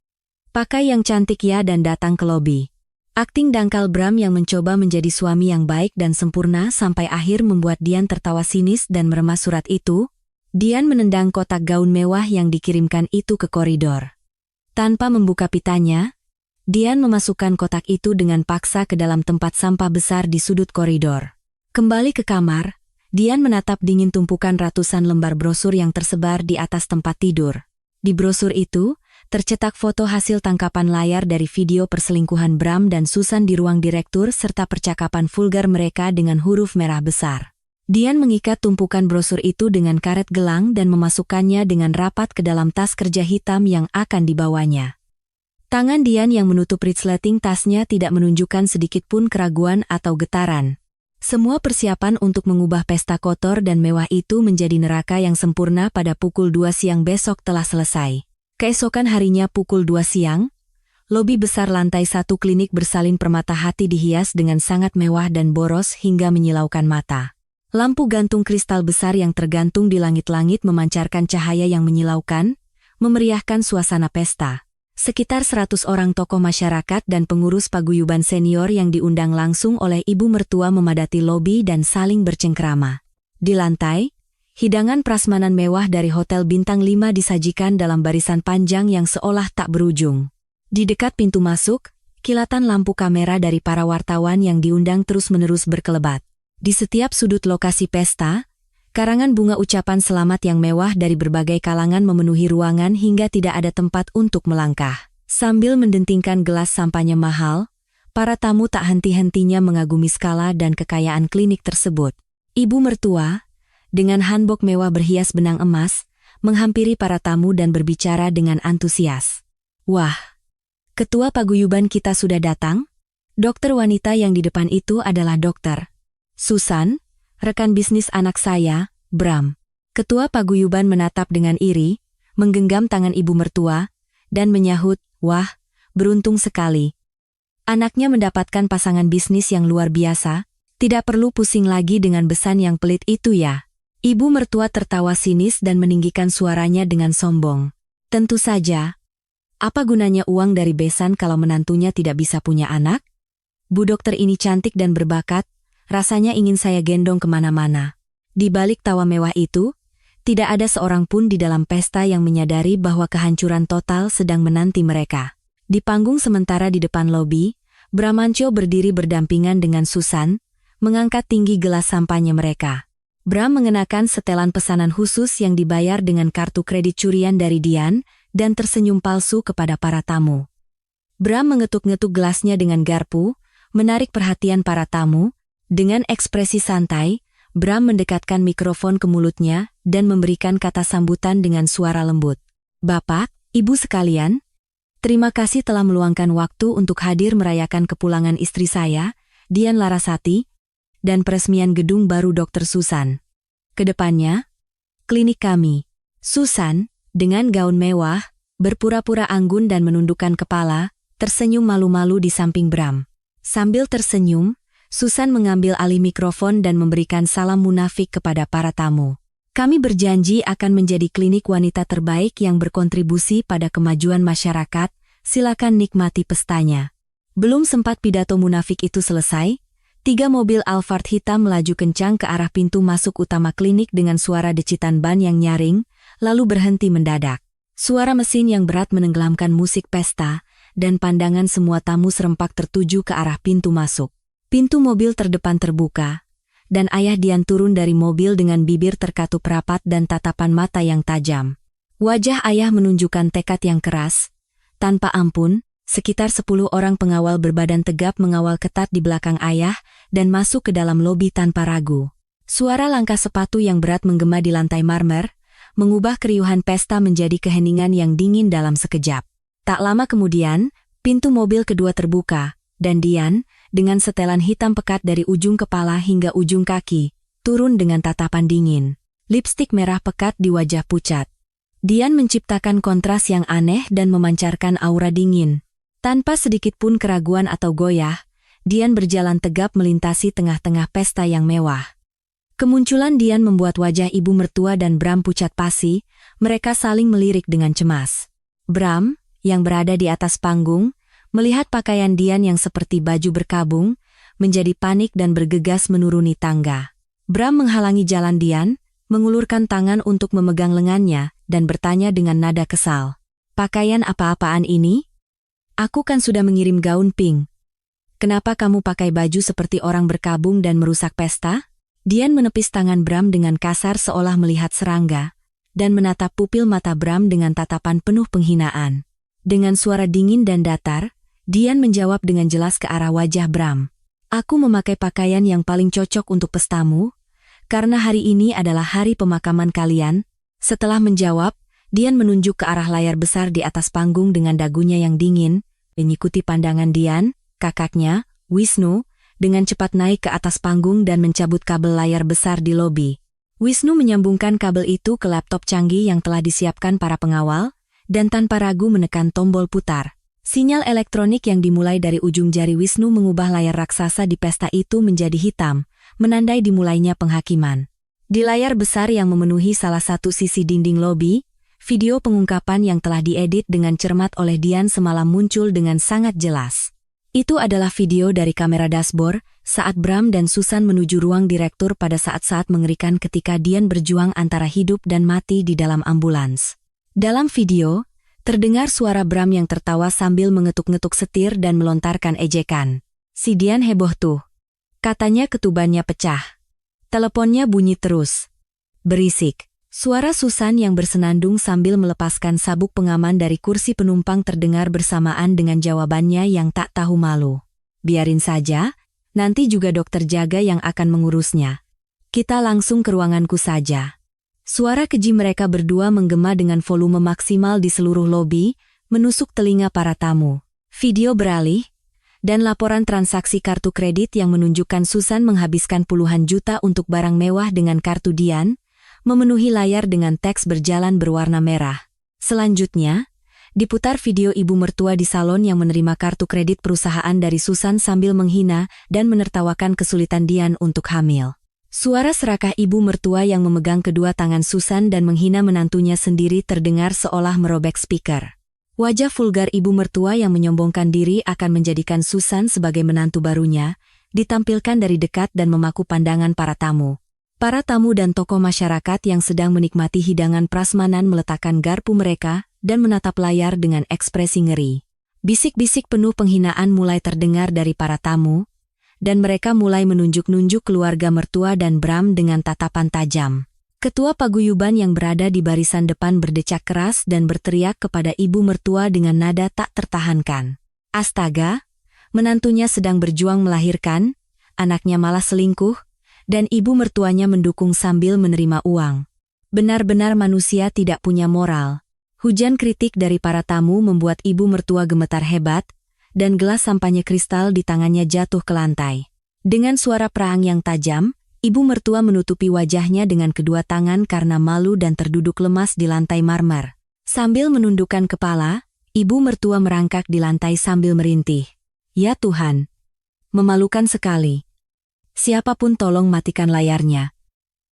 Pakai yang cantik ya dan datang ke lobi. Akting dangkal Bram yang mencoba menjadi suami yang baik dan sempurna sampai akhir membuat Dian tertawa sinis dan meremas surat itu. Dian menendang kotak gaun mewah yang dikirimkan itu ke koridor. Tanpa membuka pitanya, Dian memasukkan kotak itu dengan paksa ke dalam tempat sampah besar di sudut koridor. Kembali ke kamar, Dian menatap dingin tumpukan ratusan lembar brosur yang tersebar di atas tempat tidur. Di brosur itu, tercetak foto hasil tangkapan layar dari video perselingkuhan Bram dan Susan di ruang direktur serta percakapan vulgar mereka dengan huruf merah besar. Dian mengikat tumpukan brosur itu dengan karet gelang dan memasukkannya dengan rapat ke dalam tas kerja hitam yang akan dibawanya. Tangan Dian yang menutup resleting tasnya tidak menunjukkan sedikitpun keraguan atau getaran. Semua persiapan untuk mengubah pesta kotor dan mewah itu menjadi neraka yang sempurna pada pukul 2 siang besok telah selesai. Keesokan harinya pukul 2 siang, lobi besar lantai 1 klinik bersalin permata hati dihias dengan sangat mewah dan boros hingga menyilaukan mata. Lampu gantung kristal besar yang tergantung di langit-langit memancarkan cahaya yang menyilaukan, memeriahkan suasana pesta. Sekitar 100 orang tokoh masyarakat dan pengurus paguyuban senior yang diundang langsung oleh ibu mertua memadati lobi dan saling bercengkrama. Di lantai, hidangan prasmanan mewah dari hotel bintang 5 disajikan dalam barisan panjang yang seolah tak berujung. Di dekat pintu masuk, kilatan lampu kamera dari para wartawan yang diundang terus-menerus berkelebat. Di setiap sudut lokasi pesta, karangan bunga ucapan selamat yang mewah dari berbagai kalangan memenuhi ruangan hingga tidak ada tempat untuk melangkah. Sambil mendentingkan gelas sampahnya mahal, para tamu tak henti-hentinya mengagumi skala dan kekayaan klinik tersebut. Ibu mertua, dengan hanbok mewah berhias benang emas, menghampiri para tamu dan berbicara dengan antusias. Wah, ketua paguyuban kita sudah datang? Dokter wanita yang di depan itu adalah Dokter Susan, rekan bisnis anak saya, Bram. Ketua paguyuban menatap dengan iri, menggenggam tangan ibu mertua, dan menyahut, wah, beruntung sekali. Anaknya mendapatkan pasangan bisnis yang luar biasa, tidak perlu pusing lagi dengan besan yang pelit itu ya. Ibu mertua tertawa sinis dan meninggikan suaranya dengan sombong. Tentu saja. Apa gunanya uang dari besan kalau menantunya tidak bisa punya anak? Bu dokter ini cantik dan berbakat, rasanya ingin saya gendong kemana-mana. Di balik tawa mewah itu, tidak ada seorang pun di dalam pesta yang menyadari bahwa kehancuran total sedang menanti mereka. Di panggung sementara di depan lobi, Bramantyo berdiri berdampingan dengan Susan, mengangkat tinggi gelas sampahnya mereka. Bram mengenakan setelan pesanan khusus yang dibayar dengan kartu kredit curian dari Dian, dan tersenyum palsu kepada para tamu. Bram mengetuk-ngetuk gelasnya dengan garpu, menarik perhatian para tamu. Dengan ekspresi santai, Bram mendekatkan mikrofon ke mulutnya dan memberikan kata sambutan dengan suara lembut. Bapak, Ibu sekalian, terima kasih telah meluangkan waktu untuk hadir merayakan kepulangan istri saya, Dian Larasati, dan peresmian gedung baru Dr. Susan. Kedepannya, klinik kami. Susan, dengan gaun mewah, berpura-pura anggun dan menundukkan kepala, tersenyum malu-malu di samping Bram. Sambil tersenyum, Susan mengambil alih mikrofon dan memberikan salam munafik kepada para tamu. Kami berjanji akan menjadi klinik wanita terbaik yang berkontribusi pada kemajuan masyarakat, silakan nikmati pestanya. Belum sempat pidato munafik itu selesai, 3 mobil Alphard hitam melaju kencang ke arah pintu masuk utama klinik dengan suara decitan ban yang nyaring, lalu berhenti mendadak. Suara mesin yang berat menenggelamkan musik pesta, dan pandangan semua tamu serempak tertuju ke arah pintu masuk. Pintu mobil terdepan terbuka, dan ayah Dian turun dari mobil dengan bibir terkatup rapat dan tatapan mata yang tajam. Wajah ayah menunjukkan tekad yang keras. Tanpa ampun, sekitar 10 orang pengawal berbadan tegap mengawal ketat di belakang ayah dan masuk ke dalam lobi tanpa ragu. Suara langkah sepatu yang berat menggema di lantai marmer, mengubah keriuhan pesta menjadi keheningan yang dingin dalam sekejap. Tak lama kemudian, pintu mobil kedua terbuka, dan Dian, dengan setelan hitam pekat dari ujung kepala hingga ujung kaki, turun dengan tatapan dingin. Lipstik merah pekat di wajah pucat. Dian menciptakan kontras yang aneh dan memancarkan aura dingin. Tanpa sedikit pun keraguan atau goyah, Dian berjalan tegap melintasi tengah-tengah pesta yang mewah. Kemunculan Dian membuat wajah ibu mertua dan Bram pucat pasi, mereka saling melirik dengan cemas. Bram, yang berada di atas panggung, melihat pakaian Dian yang seperti baju berkabung, menjadi panik dan bergegas menuruni tangga. Bram menghalangi jalan Dian, mengulurkan tangan untuk memegang lengannya, dan bertanya dengan nada kesal. "Pakaian apa-apaan ini? Aku kan sudah mengirim gaun pink. Kenapa kamu pakai baju seperti orang berkabung dan merusak pesta?" Dian menepis tangan Bram dengan kasar seolah melihat serangga, dan menatap pupil mata Bram dengan tatapan penuh penghinaan. Dengan suara dingin dan datar, Dian menjawab dengan jelas ke arah wajah Bram. "Aku memakai pakaian yang paling cocok untuk pestamu, karena hari ini adalah hari pemakaman kalian." Setelah menjawab, Dian menunjuk ke arah layar besar di atas panggung dengan dagunya yang dingin. Mengikuti pandangan Dian, kakaknya, Wisnu, dengan cepat naik ke atas panggung dan mencabut kabel layar besar di lobi. Wisnu menyambungkan kabel itu ke laptop canggih yang telah disiapkan para pengawal, dan tanpa ragu menekan tombol putar. Sinyal elektronik yang dimulai dari ujung jari Wisnu mengubah layar raksasa di pesta itu menjadi hitam, menandai dimulainya penghakiman. Di layar besar yang memenuhi salah satu sisi dinding lobi, video pengungkapan yang telah diedit dengan cermat oleh Dian semalam muncul dengan sangat jelas. Itu adalah video dari kamera dashboard saat Bram dan Susan menuju ruang direktur pada saat-saat mengerikan ketika Dian berjuang antara hidup dan mati di dalam ambulans. Dalam video, terdengar suara Bram yang tertawa sambil mengetuk-ngetuk setir dan melontarkan ejekan. "Si Dian heboh tuh. Katanya ketubannya pecah. Teleponnya bunyi terus. Berisik." Suara Susan yang bersenandung sambil melepaskan sabuk pengaman dari kursi penumpang terdengar bersamaan dengan jawabannya yang tak tahu malu. "Biarin saja, nanti juga dokter jaga yang akan mengurusnya. Kita langsung ke ruanganku saja." Suara keji mereka berdua menggema dengan volume maksimal di seluruh lobi, menusuk telinga para tamu. Video beralih, dan laporan transaksi kartu kredit yang menunjukkan Susan menghabiskan puluhan juta untuk barang mewah dengan kartu Dian, memenuhi layar dengan teks berjalan berwarna merah. Selanjutnya, diputar video ibu mertua di salon yang menerima kartu kredit perusahaan dari Susan sambil menghina dan menertawakan kesulitan Dian untuk hamil. Suara serakah ibu mertua yang memegang kedua tangan Susan dan menghina menantunya sendiri terdengar seolah merobek speaker. Wajah vulgar ibu mertua yang menyombongkan diri akan menjadikan Susan sebagai menantu barunya, ditampilkan dari dekat dan memaku pandangan para tamu. Para tamu dan tokoh masyarakat yang sedang menikmati hidangan prasmanan meletakkan garpu mereka dan menatap layar dengan ekspresi ngeri. Bisik-bisik penuh penghinaan mulai terdengar dari para tamu, dan mereka mulai menunjuk-nunjuk keluarga mertua dan Bram dengan tatapan tajam. Ketua paguyuban yang berada di barisan depan berdecak keras dan berteriak kepada ibu mertua dengan nada tak tertahankan. "Astaga, menantunya sedang berjuang melahirkan, anaknya malah selingkuh, dan ibu mertuanya mendukung sambil menerima uang. Benar-benar manusia tidak punya moral." Hujan kritik dari para tamu membuat ibu mertua gemetar hebat, dan gelas sampanye kristal di tangannya jatuh ke lantai. Dengan suara perang yang tajam, ibu mertua menutupi wajahnya dengan kedua tangan karena malu dan terduduk lemas di lantai marmer. Sambil menundukkan kepala, ibu mertua merangkak di lantai sambil merintih. "Ya Tuhan, memalukan sekali. Siapapun tolong matikan layarnya."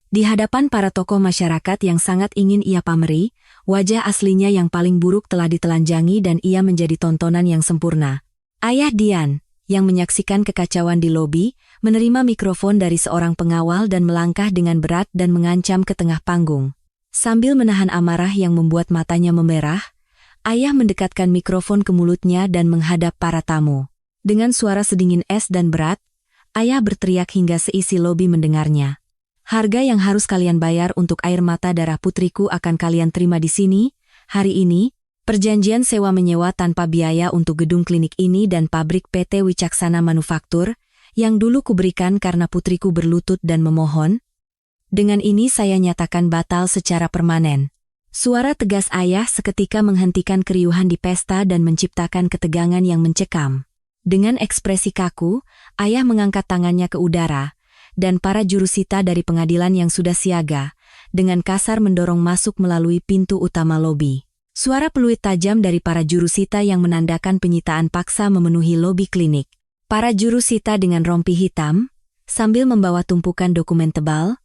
Di hadapan para tokoh masyarakat yang sangat ingin ia pameri, wajah aslinya yang paling buruk telah ditelanjangi dan ia menjadi tontonan yang sempurna. Ayah Dian, yang menyaksikan kekacauan di lobi, menerima mikrofon dari seorang pengawal dan melangkah dengan berat dan mengancam ke tengah panggung. Sambil menahan amarah yang membuat matanya memerah, ayah mendekatkan mikrofon ke mulutnya dan menghadap para tamu. Dengan suara sedingin es dan berat, ayah berteriak hingga seisi lobi mendengarnya. "Harga yang harus kalian bayar untuk air mata darah putriku akan kalian terima di sini, hari ini. Perjanjian sewa menyewa tanpa biaya untuk gedung klinik ini dan pabrik PT Wicaksana Manufaktur, yang dulu kuberikan karena putriku berlutut dan memohon. Dengan ini saya nyatakan batal secara permanen." Suara tegas ayah seketika menghentikan keriuhan di pesta dan menciptakan ketegangan yang mencekam. Dengan ekspresi kaku, ayah mengangkat tangannya ke udara, dan para jurusita dari pengadilan yang sudah siaga, dengan kasar mendorong masuk melalui pintu utama lobi. Suara peluit tajam dari para jurusita yang menandakan penyitaan paksa memenuhi lobi klinik. Para juru sita dengan rompi hitam, sambil membawa tumpukan dokumen tebal,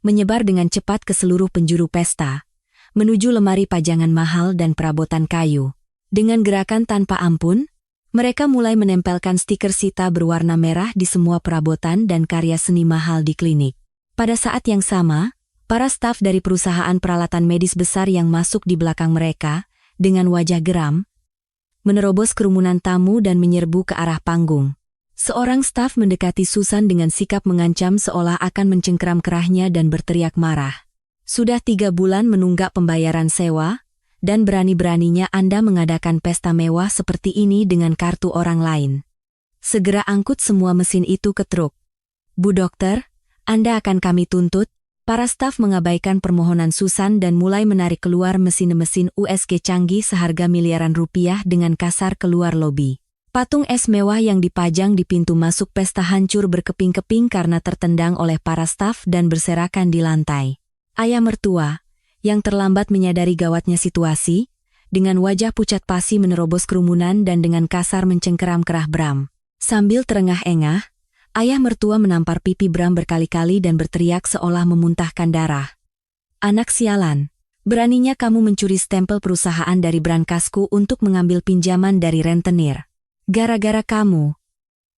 menyebar dengan cepat ke seluruh penjuru pesta, menuju lemari pajangan mahal dan perabotan kayu. Dengan gerakan tanpa ampun, mereka mulai menempelkan stiker sita berwarna merah di semua perabotan dan karya seni mahal di klinik. Pada saat yang sama, para staf dari perusahaan peralatan medis besar yang masuk di belakang mereka, dengan wajah geram, menerobos kerumunan tamu dan menyerbu ke arah panggung. Seorang staf mendekati Susan dengan sikap mengancam seolah akan mencengkeram kerahnya dan berteriak marah. Sudah 3 bulan menunggak pembayaran sewa, dan berani-beraninya Anda mengadakan pesta mewah seperti ini dengan kartu orang lain. Segera angkut semua mesin itu ke truk. Bu dokter, Anda akan kami tuntut. Para staf mengabaikan permohonan Susan dan mulai menarik keluar mesin-mesin USG canggih seharga miliaran rupiah dengan kasar keluar lobi. Patung es mewah yang dipajang di pintu masuk pesta hancur berkeping-keping karena tertendang oleh para staf dan berserakan di lantai. Ayah mertua, yang terlambat menyadari gawatnya situasi, dengan wajah pucat pasi menerobos kerumunan dan dengan kasar mencengkeram kerah Bram. Sambil terengah-engah, ayah mertua menampar pipi Bram berkali-kali dan berteriak seolah memuntahkan darah. Anak sialan, beraninya kamu mencuri stempel perusahaan dari brankasku untuk mengambil pinjaman dari rentenir. Gara-gara kamu,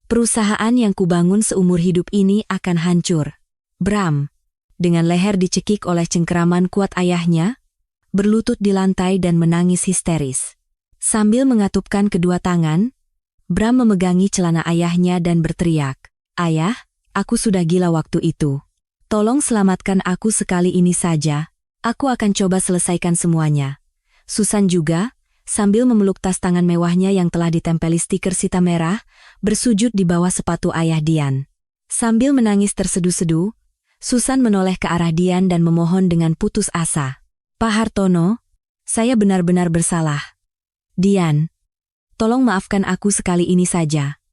perusahaan yang kubangun seumur hidup ini akan hancur. Bram, dengan leher dicekik oleh cengkeraman kuat ayahnya, berlutut di lantai dan menangis histeris. Sambil mengatupkan kedua tangan, Bram memegangi celana ayahnya dan berteriak, "Ayah, aku sudah gila waktu itu. Tolong selamatkan aku sekali ini saja, aku akan coba selesaikan semuanya." Susan juga, sambil memeluk tas tangan mewahnya yang telah ditempeli stiker sita merah, bersujud di bawah sepatu ayah Dian. Sambil menangis tersedu-sedu, Susan menoleh ke arah Dian dan memohon dengan putus asa. "Pak Hartono, saya benar-benar bersalah. Dian, tolong maafkan aku sekali ini saja.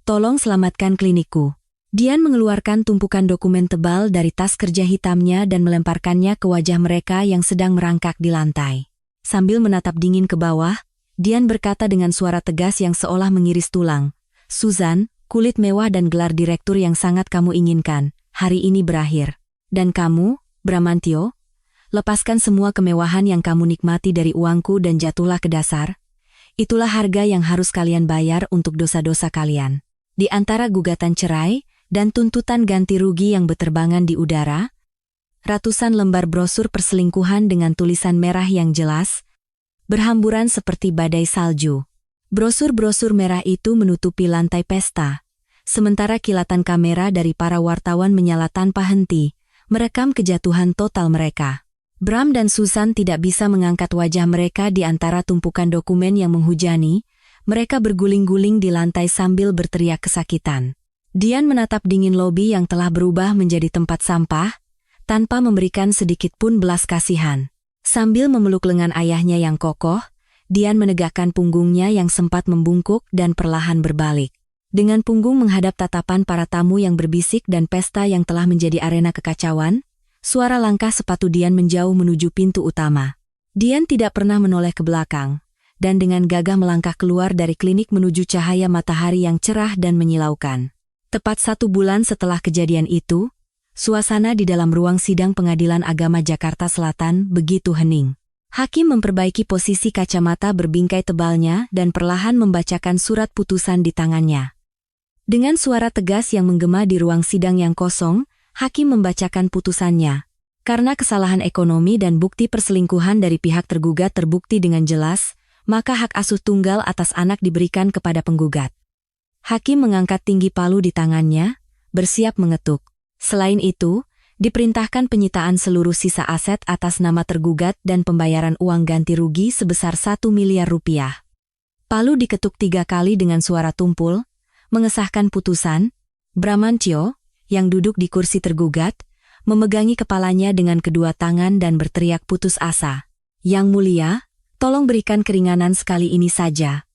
Tolong selamatkan klinikku." Dian mengeluarkan tumpukan dokumen tebal dari tas kerja hitamnya dan melemparkannya ke wajah mereka yang sedang merangkak di lantai. Sambil menatap dingin ke bawah, Dian berkata dengan suara tegas yang seolah mengiris tulang, "Susan, kulit mewah dan gelar direktur yang sangat kamu inginkan, hari ini berakhir. Dan kamu, Bramantio, lepaskan semua kemewahan yang kamu nikmati dari uangku dan jatuhlah ke dasar. Itulah harga yang harus kalian bayar untuk dosa-dosa kalian." Di antara gugatan cerai dan tuntutan ganti rugi yang berterbangan di udara, ratusan lembar brosur perselingkuhan dengan tulisan merah yang jelas, berhamburan seperti badai salju. Brosur-brosur merah itu menutupi lantai pesta, sementara kilatan kamera dari para wartawan menyala tanpa henti, merekam kejatuhan total mereka. Bram dan Susan tidak bisa mengangkat wajah mereka di antara tumpukan dokumen yang menghujani, mereka berguling-guling di lantai sambil berteriak kesakitan. Dian menatap dingin lobi yang telah berubah menjadi tempat sampah, tanpa memberikan sedikit pun belas kasihan. Sambil memeluk lengan ayahnya yang kokoh, Dian menegakkan punggungnya yang sempat membungkuk dan perlahan berbalik. Dengan punggung menghadap tatapan para tamu yang berbisik dan pesta yang telah menjadi arena kekacauan, suara langkah sepatu Dian menjauh menuju pintu utama. Dian tidak pernah menoleh ke belakang, dan dengan gagah melangkah keluar dari klinik menuju cahaya matahari yang cerah dan menyilaukan. Tepat 1 bulan setelah kejadian itu, suasana di dalam ruang sidang Pengadilan Agama Jakarta Selatan begitu hening. Hakim memperbaiki posisi kacamata berbingkai tebalnya dan perlahan membacakan surat putusan di tangannya. Dengan suara tegas yang menggema di ruang sidang yang kosong, hakim membacakan putusannya. Karena kesalahan ekonomi dan bukti perselingkuhan dari pihak tergugat terbukti dengan jelas, maka hak asuh tunggal atas anak diberikan kepada penggugat. Hakim mengangkat tinggi palu di tangannya, bersiap mengetuk. Selain itu, diperintahkan penyitaan seluruh sisa aset atas nama tergugat dan pembayaran uang ganti rugi sebesar 1 miliar rupiah. Palu diketuk 3 kali dengan suara tumpul, mengesahkan putusan. Bramantio, yang duduk di kursi tergugat, memegangi kepalanya dengan kedua tangan dan berteriak putus asa. "Yang mulia, tolong berikan keringanan sekali ini saja."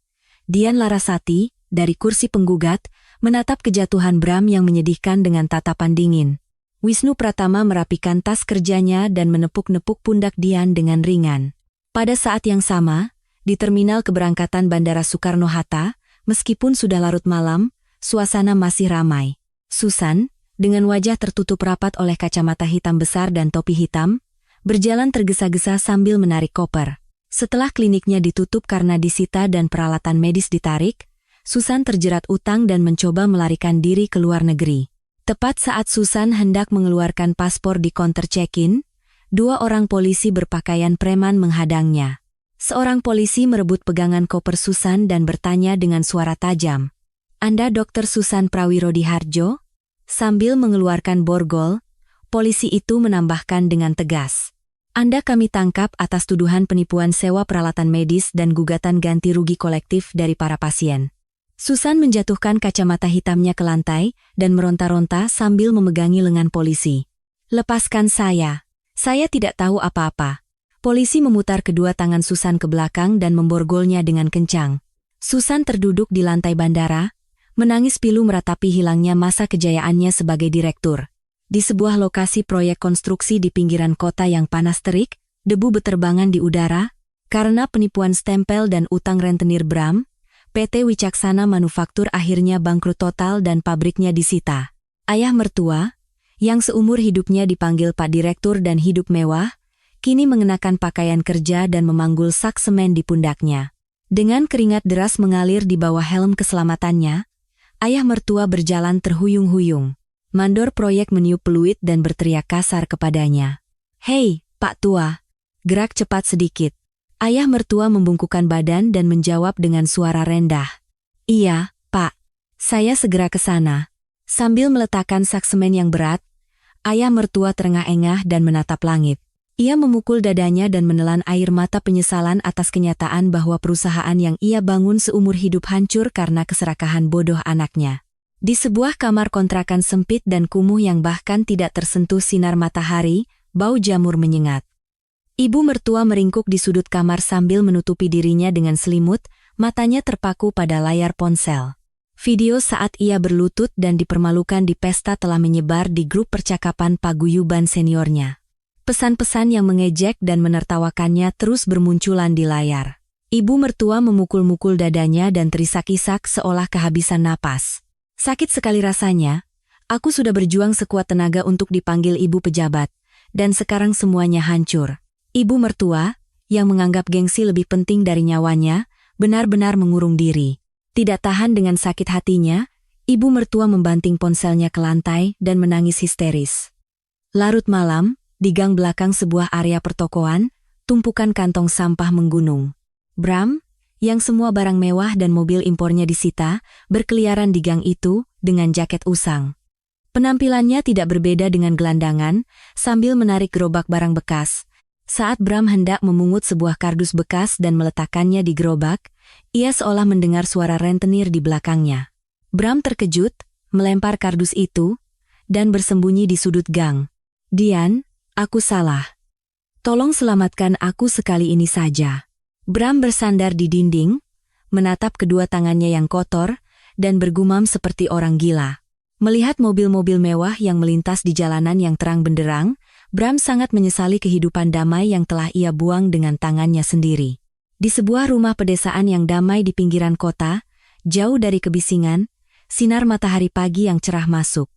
Dian Larasati, dari kursi penggugat, menatap kejatuhan Bram yang menyedihkan dengan tatapan dingin. Wisnu Pratama merapikan tas kerjanya dan menepuk-nepuk pundak Dian dengan ringan. Pada saat yang sama, di terminal keberangkatan Bandara Soekarno-Hatta, meskipun sudah larut malam, suasana masih ramai. Susan, dengan wajah tertutup rapat oleh kacamata hitam besar dan topi hitam, berjalan tergesa-gesa sambil menarik koper. Setelah kliniknya ditutup karena disita dan peralatan medis ditarik, Susan terjerat utang dan mencoba melarikan diri ke luar negeri. Tepat saat Susan hendak mengeluarkan paspor di counter check-in, 2 orang polisi berpakaian preman menghadangnya. Seorang polisi merebut pegangan koper Susan dan bertanya dengan suara tajam, "Anda Dr. Susan Prawirodihardjo?" Sambil mengeluarkan borgol, polisi itu menambahkan dengan tegas, "Anda kami tangkap atas tuduhan penipuan sewa peralatan medis dan gugatan ganti rugi kolektif dari para pasien." Susan menjatuhkan kacamata hitamnya ke lantai dan meronta-ronta sambil memegangi lengan polisi. "Lepaskan saya. Saya tidak tahu apa-apa." Polisi memutar kedua tangan Susan ke belakang dan memborgolnya dengan kencang. Susan terduduk di lantai bandara, menangis pilu meratapi hilangnya masa kejayaannya sebagai direktur. Di sebuah lokasi proyek konstruksi di pinggiran kota yang panas terik, debu beterbangan di udara. Karena penipuan stempel dan utang rentenir Bram, PT Wicaksana Manufaktur akhirnya bangkrut total dan pabriknya disita. Ayah mertua, yang seumur hidupnya dipanggil Pak Direktur dan hidup mewah, kini mengenakan pakaian kerja dan memanggul sak semen di pundaknya. Dengan keringat deras mengalir di bawah helm keselamatannya, ayah mertua berjalan terhuyung-huyung. Mandor proyek meniup peluit dan berteriak kasar kepadanya. "Hei, Pak Tua, gerak cepat sedikit." Ayah mertua membungkukkan badan dan menjawab dengan suara rendah. "Iya, Pak. Saya segera ke sana." Sambil meletakkan sak semen yang berat, ayah mertua terengah-engah dan menatap langit. Ia memukul dadanya dan menelan air mata penyesalan atas kenyataan bahwa perusahaan yang ia bangun seumur hidup hancur karena keserakahan bodoh anaknya. Di sebuah kamar kontrakan sempit dan kumuh yang bahkan tidak tersentuh sinar matahari, bau jamur menyengat. Ibu mertua meringkuk di sudut kamar sambil menutupi dirinya dengan selimut, matanya terpaku pada layar ponsel. Video saat ia berlutut dan dipermalukan di pesta telah menyebar di grup percakapan paguyuban seniornya. Pesan-pesan yang mengejek dan menertawakannya terus bermunculan di layar. Ibu mertua memukul-mukul dadanya dan terisak-isak seolah kehabisan napas. "Sakit sekali rasanya. Aku sudah berjuang sekuat tenaga untuk dipanggil ibu pejabat, dan sekarang semuanya hancur." Ibu mertua, yang menganggap gengsi lebih penting dari nyawanya, benar-benar mengurung diri. Tidak tahan dengan sakit hatinya, ibu mertua membanting ponselnya ke lantai dan menangis histeris. Larut malam, di gang belakang sebuah area pertokoan, tumpukan kantong sampah menggunung. Bram, yang semua barang mewah dan mobil impornya disita, berkeliaran di gang itu dengan jaket usang. Penampilannya tidak berbeda dengan gelandangan, sambil menarik gerobak barang bekas. Saat Bram hendak memungut sebuah kardus bekas dan meletakkannya di gerobak, ia seolah mendengar suara rentenir di belakangnya. Bram terkejut, melempar kardus itu, dan bersembunyi di sudut gang. "Dian, aku salah. Tolong selamatkan aku sekali ini saja." Bram bersandar di dinding, menatap kedua tangannya yang kotor, dan bergumam seperti orang gila. Melihat mobil-mobil mewah yang melintas di jalanan yang terang benderang, Bram sangat menyesali kehidupan damai yang telah ia buang dengan tangannya sendiri. Di sebuah rumah pedesaan yang damai di pinggiran kota, jauh dari kebisingan, sinar matahari pagi yang cerah masuk.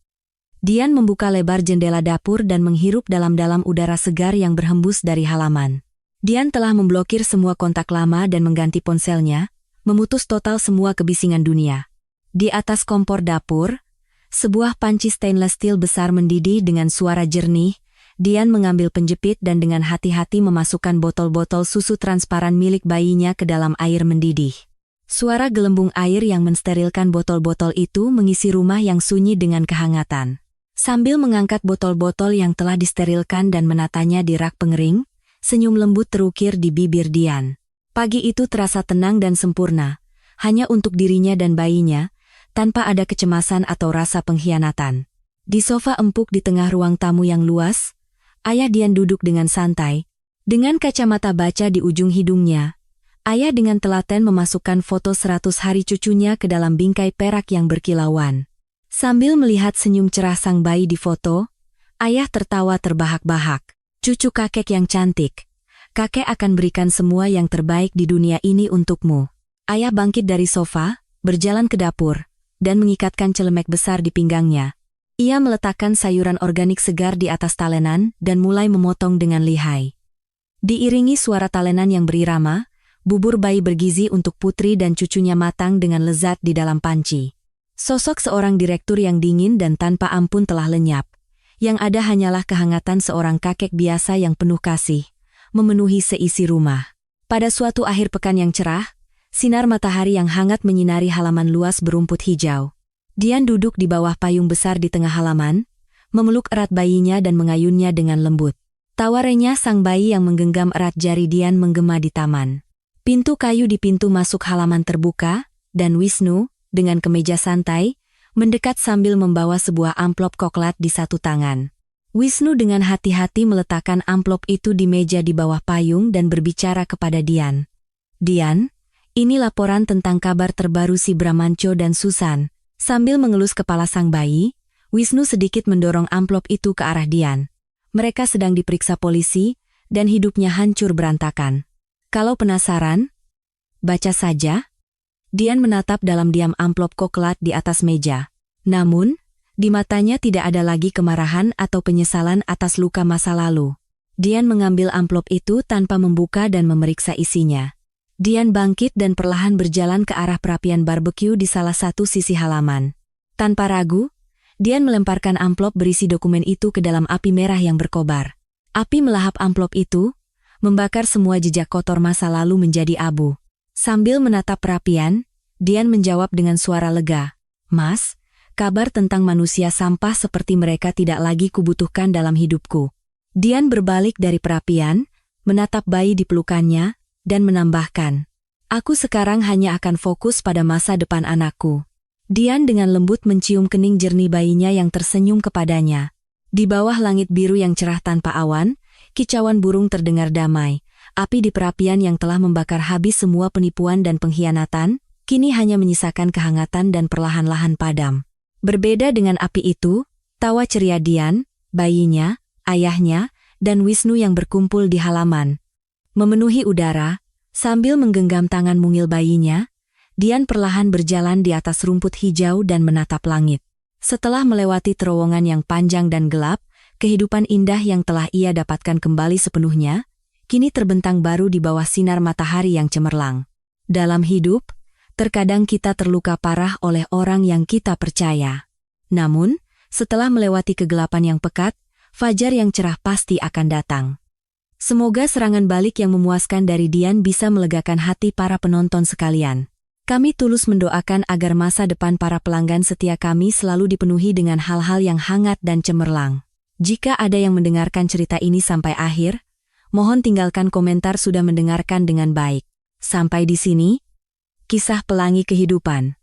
Dian membuka lebar jendela dapur dan menghirup dalam-dalam udara segar yang berhembus dari halaman. Dian telah memblokir semua kontak lama dan mengganti ponselnya, memutus total semua kebisingan dunia. Di atas kompor dapur, sebuah panci stainless steel besar mendidih dengan suara jernih. Dian mengambil penjepit dan dengan hati-hati memasukkan botol-botol susu transparan milik bayinya ke dalam air mendidih. Suara gelembung air yang mensterilkan botol-botol itu mengisi rumah yang sunyi dengan kehangatan. Sambil mengangkat botol-botol yang telah disterilkan dan menatanya di rak pengering, senyum lembut terukir di bibir Dian. Pagi itu terasa tenang dan sempurna, hanya untuk dirinya dan bayinya, tanpa ada kecemasan atau rasa pengkhianatan. Di sofa empuk di tengah ruang tamu yang luas, ayah Dian duduk dengan santai. Dengan kacamata baca di ujung hidungnya, ayah dengan telaten memasukkan foto 100 hari cucunya ke dalam bingkai perak yang berkilauan. Sambil melihat senyum cerah sang bayi di foto, ayah tertawa terbahak-bahak. "Cucu kakek yang cantik, kakek akan berikan semua yang terbaik di dunia ini untukmu." Ayah bangkit dari sofa, berjalan ke dapur, dan mengikatkan celemek besar di pinggangnya. Ia meletakkan sayuran organik segar di atas talenan dan mulai memotong dengan lihai. Diiringi suara talenan yang berirama, bubur bayi bergizi untuk putri dan cucunya matang dengan lezat di dalam panci. Sosok seorang direktur yang dingin dan tanpa ampun telah lenyap. Yang ada hanyalah kehangatan seorang kakek biasa yang penuh kasih, memenuhi seisi rumah. Pada suatu akhir pekan yang cerah, sinar matahari yang hangat menyinari halaman luas berumput hijau. Dian duduk di bawah payung besar di tengah halaman, memeluk erat bayinya dan mengayunnya dengan lembut. Tawa renyah sang bayi yang menggenggam erat jari Dian menggema di taman. Pintu kayu di pintu masuk halaman terbuka, dan Wisnu, dengan kemeja santai, mendekat sambil membawa sebuah amplop coklat di satu tangan. Wisnu dengan hati-hati meletakkan amplop itu di meja di bawah payung dan berbicara kepada Dian. "Dian, ini laporan tentang kabar terbaru si Bramanco dan Susan." Sambil mengelus kepala sang bayi, Wisnu sedikit mendorong amplop itu ke arah Dian. Mereka sedang diperiksa polisi, dan hidupnya hancur berantakan. Kalau penasaran, baca saja. Dian menatap dalam diam amplop coklat di atas meja. Namun, di matanya tidak ada lagi kemarahan atau penyesalan atas luka masa lalu. Dian mengambil amplop itu tanpa membuka dan memeriksa isinya. Dian bangkit dan perlahan berjalan ke arah perapian barbeque di salah satu sisi halaman. Tanpa ragu, Dian melemparkan amplop berisi dokumen itu ke dalam api merah yang berkobar. Api melahap amplop itu, membakar semua jejak kotor masa lalu menjadi abu. Sambil menatap perapian, Dian menjawab dengan suara lega, "Mas, kabar tentang manusia sampah seperti mereka tidak lagi kubutuhkan dalam hidupku." Dian berbalik dari perapian, menatap bayi di pelukannya, dan menambahkan, "Aku sekarang hanya akan fokus pada masa depan anakku." Dian dengan lembut mencium kening jernih bayinya yang tersenyum kepadanya. Di bawah langit biru yang cerah tanpa awan, kicauan burung terdengar damai. Api di perapian yang telah membakar habis semua penipuan dan pengkhianatan, kini hanya menyisakan kehangatan dan perlahan-lahan padam. Berbeda dengan api itu, tawa ceria Dian, bayinya, ayahnya, dan Wisnu yang berkumpul di halaman memenuhi udara. Sambil menggenggam tangan mungil bayinya, Dian perlahan berjalan di atas rumput hijau dan menatap langit. Setelah melewati terowongan yang panjang dan gelap, kehidupan indah yang telah ia dapatkan kembali sepenuhnya, kini terbentang baru di bawah sinar matahari yang cemerlang. Dalam hidup, terkadang kita terluka parah oleh orang yang kita percaya. Namun, setelah melewati kegelapan yang pekat, fajar yang cerah pasti akan datang. Semoga serangan balik yang memuaskan dari Dian bisa melegakan hati para penonton sekalian. Kami tulus mendoakan agar masa depan para pelanggan setia kami selalu dipenuhi dengan hal-hal yang hangat dan cemerlang. Jika ada yang mendengarkan cerita ini sampai akhir, mohon tinggalkan komentar sudah mendengarkan dengan baik. Sampai di sini, kisah pelangi kehidupan.